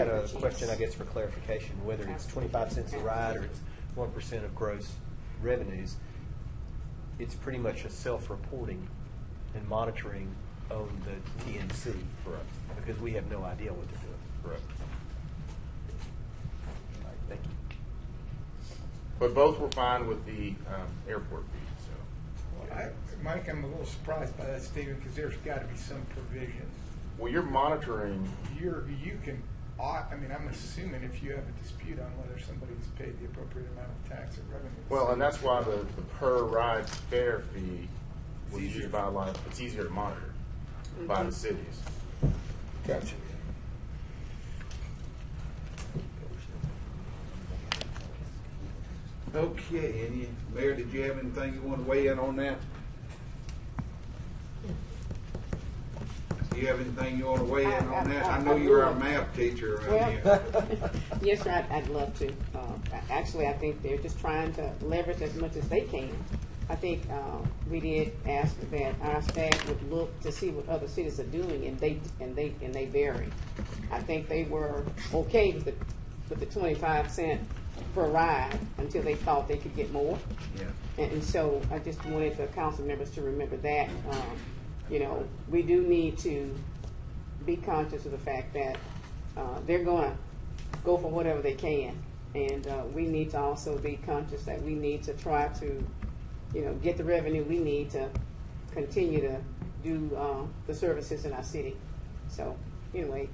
a question, I guess, for clarification, whether it's 25 cents a ride or it's 1% of gross revenues. It's pretty much a self-reporting and monitoring on the TNC. Correct. Because we have no idea what they're doing. Correct. All right, thank you. But both were fine with the airport fee. Mike, I'm a little surprised by that statement because there's got to be some provision. Well, you're monitoring. I'm assuming if you have a dispute on whether somebody's paid the appropriate amount of tax or revenue. Well, and that's why the per ride fare fee was used by a lot. It's easier to monitor by the cities. Gotcha. Okay, Mayor, did you have anything you want to weigh in on that? Do you have anything you want to weigh in on that? I know you're our math teacher around here. Yes, sir, I'd love to. Actually, I think they're just trying to leverage as much as they can. I think we did ask that our staff would look to see what other cities are doing, and they vary. I think they were okay with the 25 cent per ride until they thought they could get more. Yeah. And so I just wanted the council members to remember that. We do need to be conscious of the fact that they're going to go for whatever they can. And we need to also be conscious that we need to try to, get the revenue we need to continue to do the services in our city. So, anyway,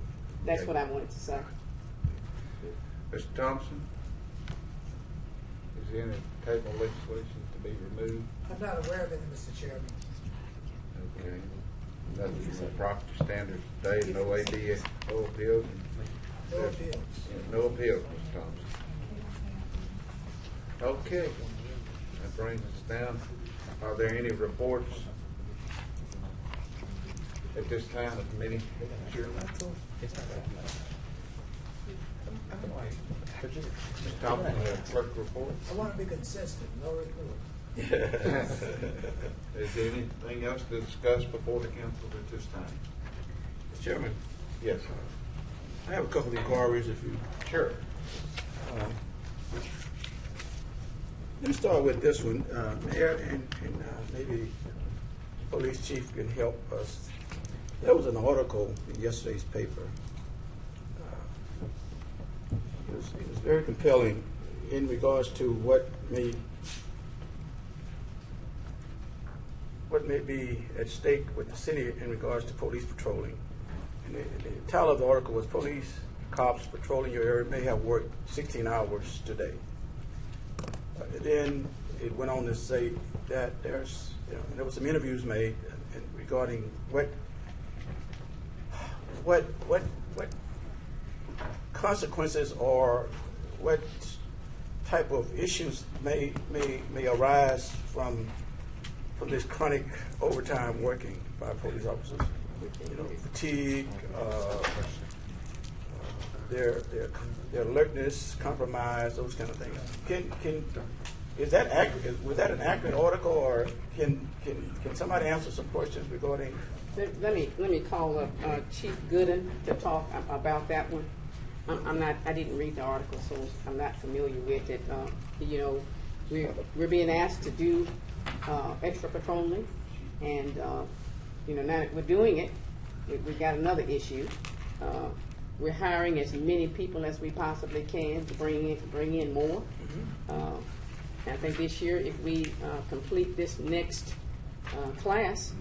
that's what I wanted to say. Mr. Thompson? Is there any table legislation to be removed? I'm not aware of any, Mr. Chairman. Okay. Nothing from the property standards today, no ADA, no appeals? No appeals. No appeals, Mr. Thompson. Okay. That brings us down. Are there any reports at this time of the meeting? Sure. Mr. Thompson, clerk report. I want to be consistent, no report. Is there anything else to discuss before the council at this time? Mr. Chairman. Yes. I have a couple of inquiries if you. Sure. Let me start with this one. Mayor and maybe police chief can help us. There was an article in yesterday's paper. It was very compelling in regards to what may be at stake with the city in regards to police patrolling. And the title of the article was "Police Cops Patrolling Your Area May Have Worked 16 Hours Today." Then it went on to say that there's, there was some interviews made regarding what consequences or what type of issues may arise from this chronic overtime working by police officers. Fatigue, their alertness, compromise, those kind of things. Is that accurate? Was that an accurate article, or can somebody answer some questions regarding? Let me call up Chief Gooden to talk about that one. I didn't read the article, so I'm not familiar with it. We're being asked to do extra patrolling, and now that we're doing it, we've got another issue. We're hiring as many people as we possibly can to bring in more. I think this year, if we complete this next class,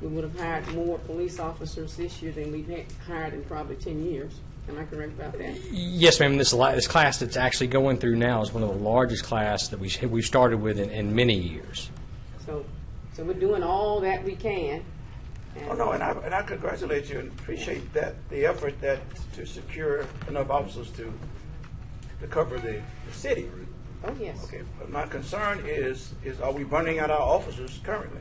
we would have hired more police officers this year than we've hired in probably 10 years. Am I correct about that? Yes, ma'am. This class that's actually going through now is one of the largest classes that we've started with in many years. So we're doing all that we can. And I congratulate you and appreciate the effort to secure enough officers to cover the city. Oh yes. Okay, but my concern is are we burning out our officers currently?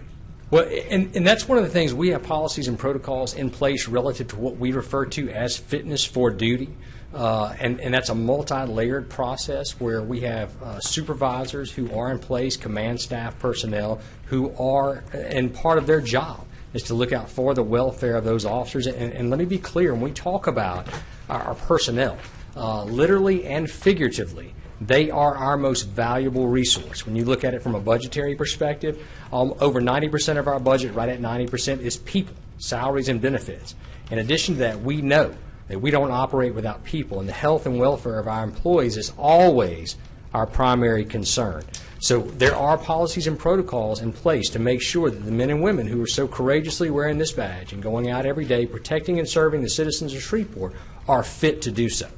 Well, and that's one of the things. We have policies and protocols in place relative to what we refer to as fitness for duty. And that's a multi-layered process where we have supervisors who are in place, command staff personnel who are, and part of their job is to look out for the welfare of those officers. And let me be clear, when we talk about our personnel, literally and figuratively, they are our most valuable resource. When you look at it from a budgetary perspective, over 90% of our budget, right at 90%, is people, salaries, and benefits. In addition to that, we know that we don't operate without people, and the health and welfare of our employees is always our primary concern. So there are policies and protocols in place to make sure that the men and women who are so courageously wearing this badge and going out every day protecting and serving the citizens of Shreveport are fit to do so.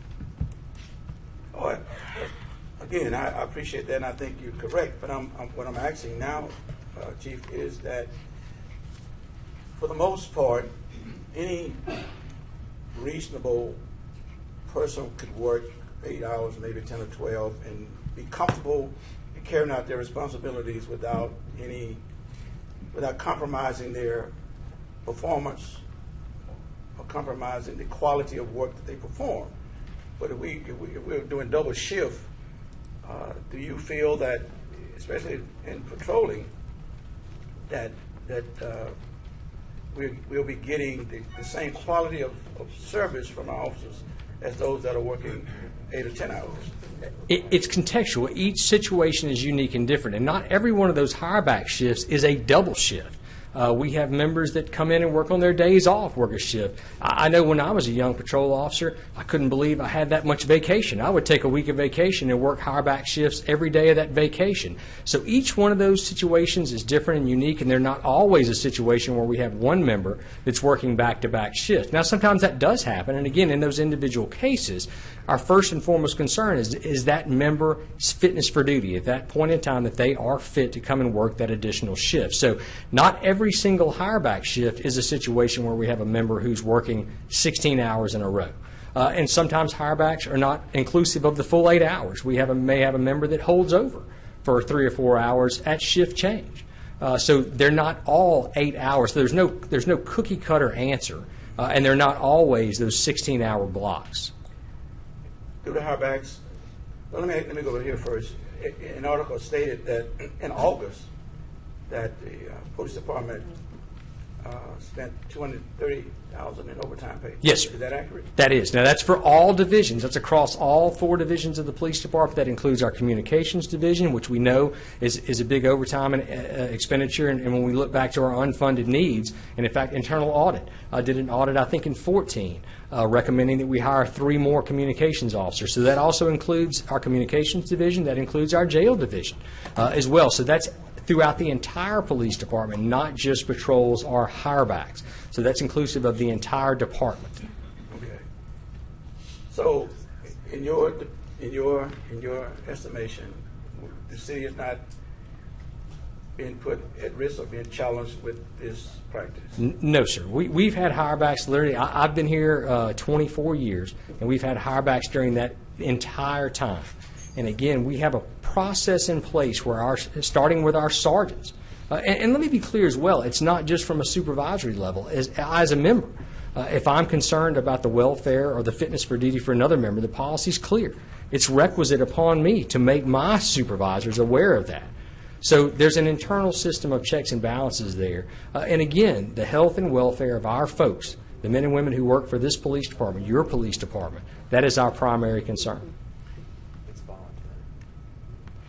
Again, I appreciate that, and I think you're correct. But what I'm asking now, Chief, is that for the most part, any reasonable person could work 8 hours, maybe 10 or 12, and be comfortable in carrying out their responsibilities without compromising their performance or compromising the quality of work that they perform. But if we're doing double shift, do you feel that, especially in patrolling, that we'll be getting the same quality of service from our officers as those that are working 8 or 10 hours? It's contextual. Each situation is unique and different, and not every one of those hire-back shifts is a double shift. We have members that come in and work on their days off, work a shift. I know when I was a young patrol officer, I couldn't believe I had that much vacation. I would take a week of vacation and work hire-back shifts every day of that vacation. So each one of those situations is different and unique, and they're not always a situation where we have one member that's working back-to-back shifts. Now, sometimes that does happen, and again, in those individual cases, our first and foremost concern is that member's fitness for duty at that point in time, that they are fit to come and work that additional shift. So not every single hire-back shift is a situation where we have a member who's working 16 hours in a row. And sometimes hire-backs are not inclusive of the full 8 hours. We may have a member that holds over for 3 or 4 hours at shift change. So they're not all 8 hours. There's no cookie-cutter answer, and they're not always those 16-hour blocks. Do the hire-backs? Well, let me go over here first. An article stated that in August that the police department spent $230,000 in overtime pay. Yes, sir. Is that accurate? That is. Now, that's for all divisions. That's across all 4 divisions of the police department. That includes our communications division, which we know is a big overtime and expenditure. And when we look back to our unfunded needs, and in fact, internal audit did an audit, I think, in 2014, recommending that we hire 3 more communications officers. So that also includes our communications division. That includes our jail division as well. So that's throughout the entire police department, not just patrols or hirebacks. So that's inclusive of the entire department. Okay. So, in your estimation, the city is not being put at risk or being challenged with this practice? No, sir. We've had hirebacks literally. I've been here 24 years, and we've had hirebacks during that entire time. And again, we have a process in place where starting with our sergeants. And let me be clear as well, it's not just from a supervisory level. As a member, if I'm concerned about the welfare or the fitness for duty for another member, the policy's clear. It's requisite upon me to make my supervisors aware of that. So there's an internal system of checks and balances there. And again, the health and welfare of our folks, the men and women who work for this police department, your police department, that is our primary concern.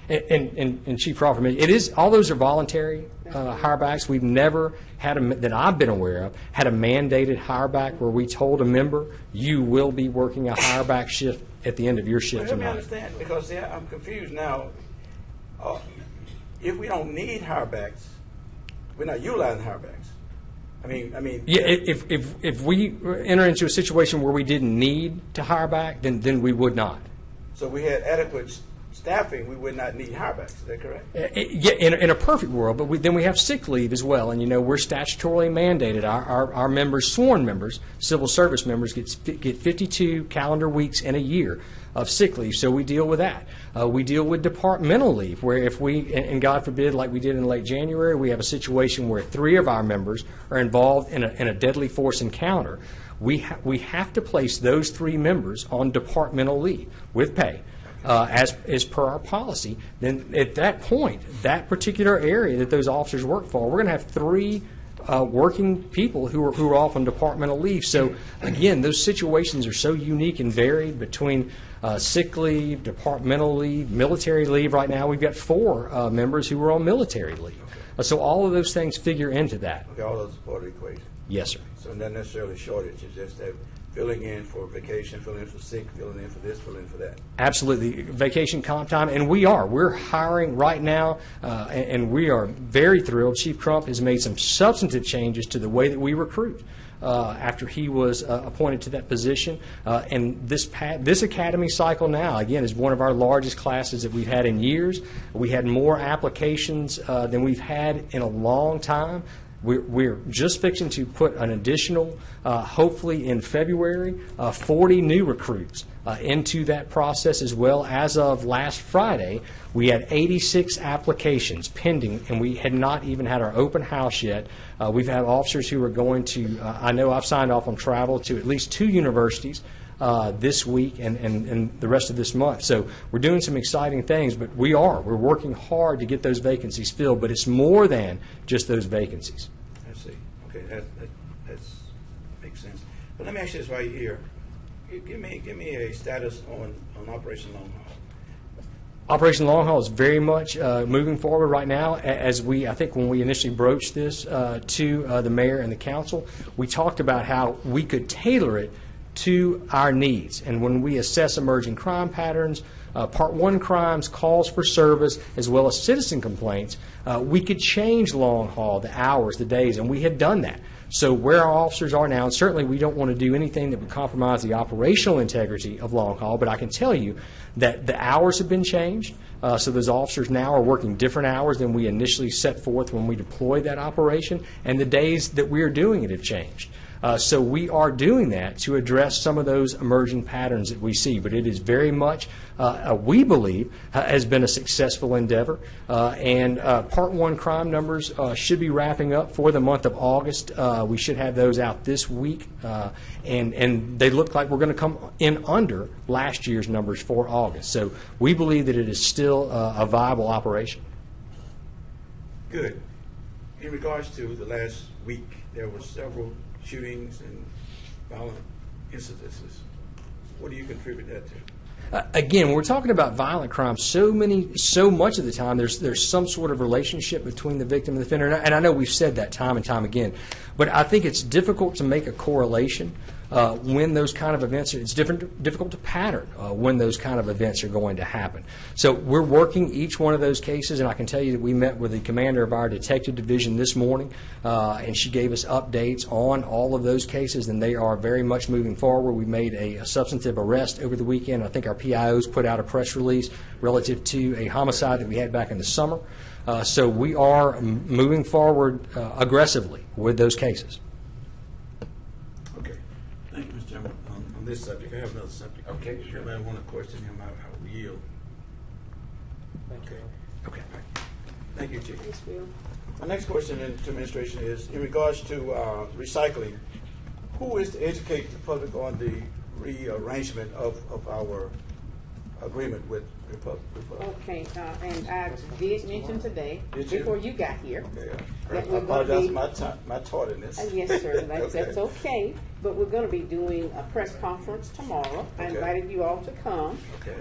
And Chief Crawford, it is, all those are voluntary hirebacks. We've never had that I've been aware of, had a mandated hireback where we told a member, you will be working a hireback shift at the end of your shift Well, let me tonight. understand, because I'm confused now. If we don't need hirebacks, we're not utilizing hirebacks. I mean. Yeah, if we enter into a situation where we didn't need to hire back, then we would not. So we had adequate staffing, we would not need hirebacks. Is that correct? Yeah, in a perfect world, but then we have sick leave as well, and we're statutorily mandated. Our members, sworn members, civil service members, get 52 calendar weeks in a year of sick leave, so we deal with that. We deal with departmental leave, where if we, and God forbid, like we did in late January, we have a situation where 3 of our members are involved in a deadly force encounter. We have to place those 3 members on departmental leave with pay. As per our policy, then at that point, that particular area that those officers work for, we're going to have 3 working people who are off on departmental leave. So again, those situations are so unique and varied between sick leave, departmental leave, military leave. Right now, we've got 4 members who are on military leave. So all of those things figure into that. Okay, all those are part of the equation. Yes, sir. So not necessarily shortage, it's just that filling in for vacation, filling in for sick, filling in for this, filling in for that. Absolutely. Vacation comp time, and we're hiring right now, and we are very thrilled. Chief Crump has made some substantive changes to the way that we recruit after he was appointed to that position. And this academy cycle now, again, is one of our largest classes that we've had in years. We had more applications than we've had in a long time. We're just fixing to put an additional, hopefully in February, 40 new recruits into that process as well. As of last Friday, we had 86 applications pending, and we had not even had our open house yet. We've had officers who are going to, I know I've signed off on travel to at least 2 universities this week and the rest of this month. So we're doing some exciting things, but we're working hard to get those vacancies filled, but it's more than just those vacancies. I see. Okay, that makes sense. But let me ask you this while you're here. Give me a status on Operation Long Haul. Operation Long Haul is very much moving forward right now. As I think when we initially broached this to the mayor and the council, we talked about how we could tailor it to our needs. And when we assess emerging crime patterns, Part 1 crimes, calls for service, as well as citizen complaints, we could change long haul, the hours, the days, and we have done that. So where our officers are now, and certainly we don't want to do anything that would compromise the operational integrity of long haul, but I can tell you that the hours have been changed. So those officers now are working different hours than we initially set forth when we deployed that operation, and the days that we are doing it have changed. So we are doing that to address some of those emerging patterns that we see. But it is very much, we believe, has been a successful endeavor. And Part 1 crime numbers should be wrapping up for the month of August. We should have those out this week. And they look like we're going to come in under last year's numbers for August. So we believe that it is still a viable operation. Good. In regards to the last week, there were several shootings and violent incidences. What do you contribute that to? Again, when we're talking about violent crime, so much of the time there's some sort of relationship between the victim and the offender, and I know we've said that time and time again, but I think it's difficult to make a correlation when those kind of events it's difficult to pattern when those kind of events are going to happen. So we're working each one of those cases, and I can tell you that we met with the commander of our detective division this morning, and she gave us updates on all of those cases, and they are very much moving forward. We made a substantive arrest over the weekend. I think our PIOs put out a press release relative to a homicide that we had back in the summer. So we are moving forward aggressively with those cases. Okay. Thank you, Mr. Chairman. On this subject, I have another subject. Okay, sure. If I want to question him, I will yield. Thank you. Okay. Thank you, Chief. Thanks, Bill. My next question to administration is in regards to recycling. Who is to educate the public on the rearrangement of our agreement with Republic? Okay, and I did mention today, Did you? before you got here, I that we're going to apologize be... for my tardiness. Yes, sir, that's okay. But we're going to be doing a press conference tomorrow. I Okay. invited you all to come, Okay.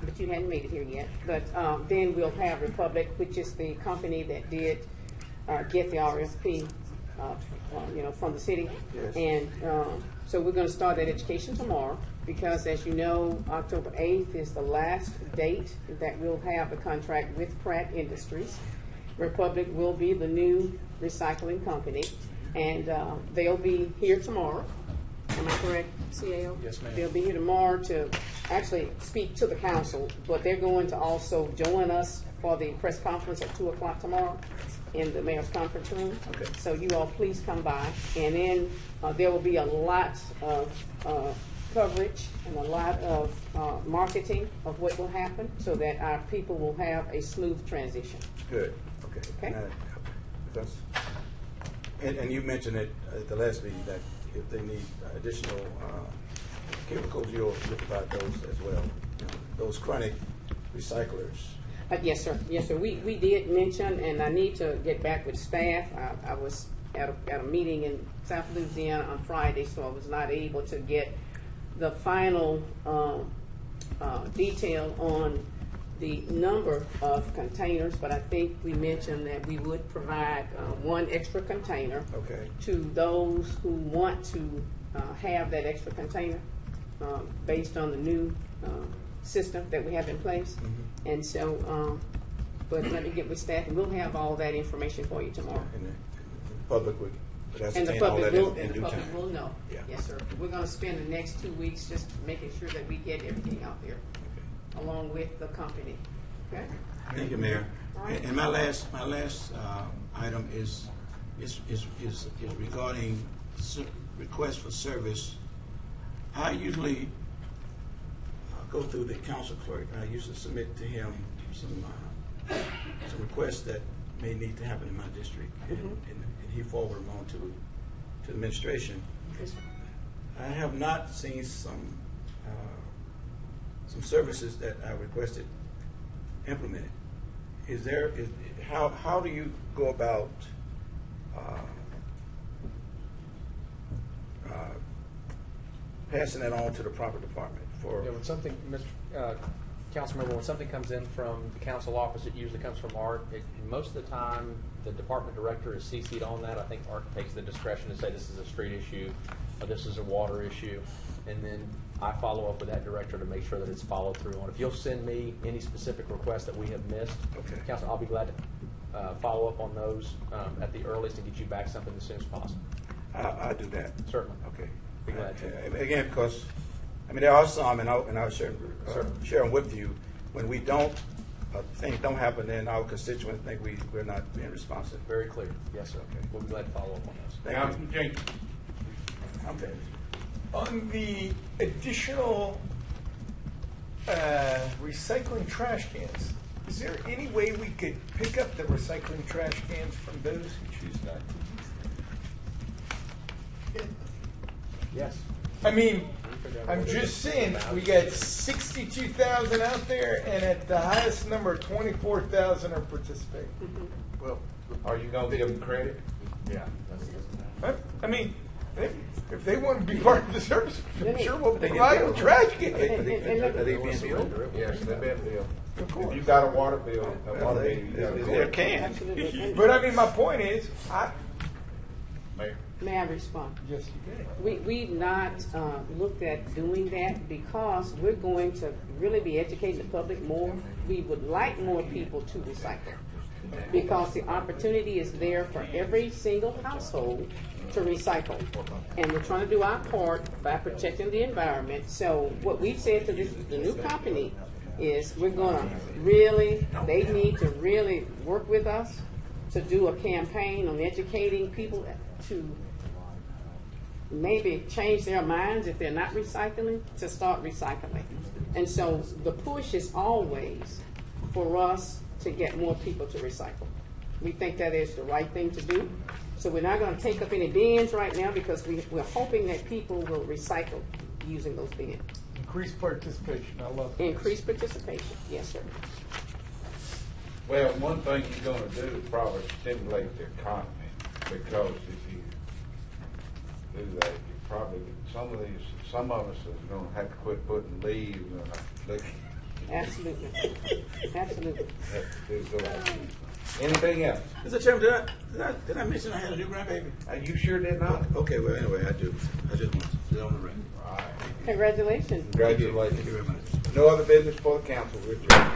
but you hadn't made it here yet. But then we'll have Republic, which is the company that did get the RFP, from the city. Yes. And so we're going to start that education tomorrow because, as you know, October 8th is the last date that we'll have the contract with Pratt Industries. Republic will be the new recycling company, and they'll be here tomorrow. Am I correct, CAO? Yes, ma'am. They'll be here tomorrow to actually speak to the council, but they're going to also join us for the press conference at 2 o'clock tomorrow in the mayor's conference room. Okay. So you all please come by. And then there will be a lot of coverage and a lot of marketing of what will happen so that our people will have a smooth transition. Good. Okay. Okay. Because, and you mentioned it at the last meeting that if they need additional chemicals, you'll provide those as well. Those chronic recyclers. Yes, sir. Yes, sir. We did mention, and I need to get back with staff. I was at a meeting in South Louisiana on Friday, so I was not able to get the final detail on the number of containers, but I think we mentioned that we would provide one extra container Okay. to those who want to have that extra container based on the new system that we have in place. Mm-hmm. And so, but let me get with staff, and we'll have all that information for you tomorrow. And the public would And the ascertain all public that will, in and the due public time. will know. Yeah. Yes, sir. We're going to spend the next 2 weeks just making sure that we get everything out there, along with the company. Okay? Thank you, Mayor. All right. And my last item is regarding request for service. I usually go through the council clerk. I usually submit to him some requests that may need to happen in my district, and he forward them on to the administration. I have not seen some services that I requested implemented. How do you go about passing that on to the proper department for? Yeah, when something, Mr. Councilmember, when something comes in from the council office, it usually comes from Art. Most of the time, the department director is CC'd on that. I think Art takes the discretion to say this is a street issue, or this is a water issue, and then I follow up with that director to make sure that it's followed through on. If you'll send me any specific requests that we have missed, Okay. Council, I'll be glad to follow up on those at the earliest and get you back something as soon as possible. I'll do that. Certainly. Okay. Be glad to. Again, because there are some, and I'll share them with you. When we things don't happen, then our constituents think we're not being responsive. Very clear. Yes, sir. Okay. We'll be glad to follow up on those. Thank you. I'm finished. On the additional recycling trash cans, is there any way we could pick up the recycling trash cans from those who choose not to use them? Yes. I mean, I'm just saying, we got 62,000 out there, and at the highest number, 24,000 are participating. Well, are you going to give them credit? Yeah. I mean, if they want to be part of the service, I'm sure we'll They get provide them billed. trash Are they cans. being billed? Yes, they've been billed. Of course. If you got a water bill, you got It's a their can. Absolutely. But I mean, my point is, Mayor. May I respond? yes, you can. We've not looked at doing that because we're going to really be educating the public more. We would like more people to recycle because the opportunity is there for every single household to recycle. And we're trying to do our part by protecting the environment. So what we've said to the new company is we're gonna really, they need to really work with us to do a campaign on educating people to maybe change their minds if they're not recycling to start recycling. And so the push is always for us to get more people to recycle. We think that is the right thing to do. So we're not going to take up any bins right now because we're hoping that people will recycle using those bins. Increased participation, I love that. Increased participation, yes, sir. Well, one thing you're gonna do is probably stimulate the economy, because if you do that, you probably, some of us is gonna have to quit putting leaves and Absolutely. Absolutely. Anything else? Mr. Chairman, did I mention I had a new grandbaby? You sure did not. Okay, well, anyway, I do. I just want to sit on the record. All right. Congratulations. Congratulations. Thank you very much. No other business for the council. We're adjourned.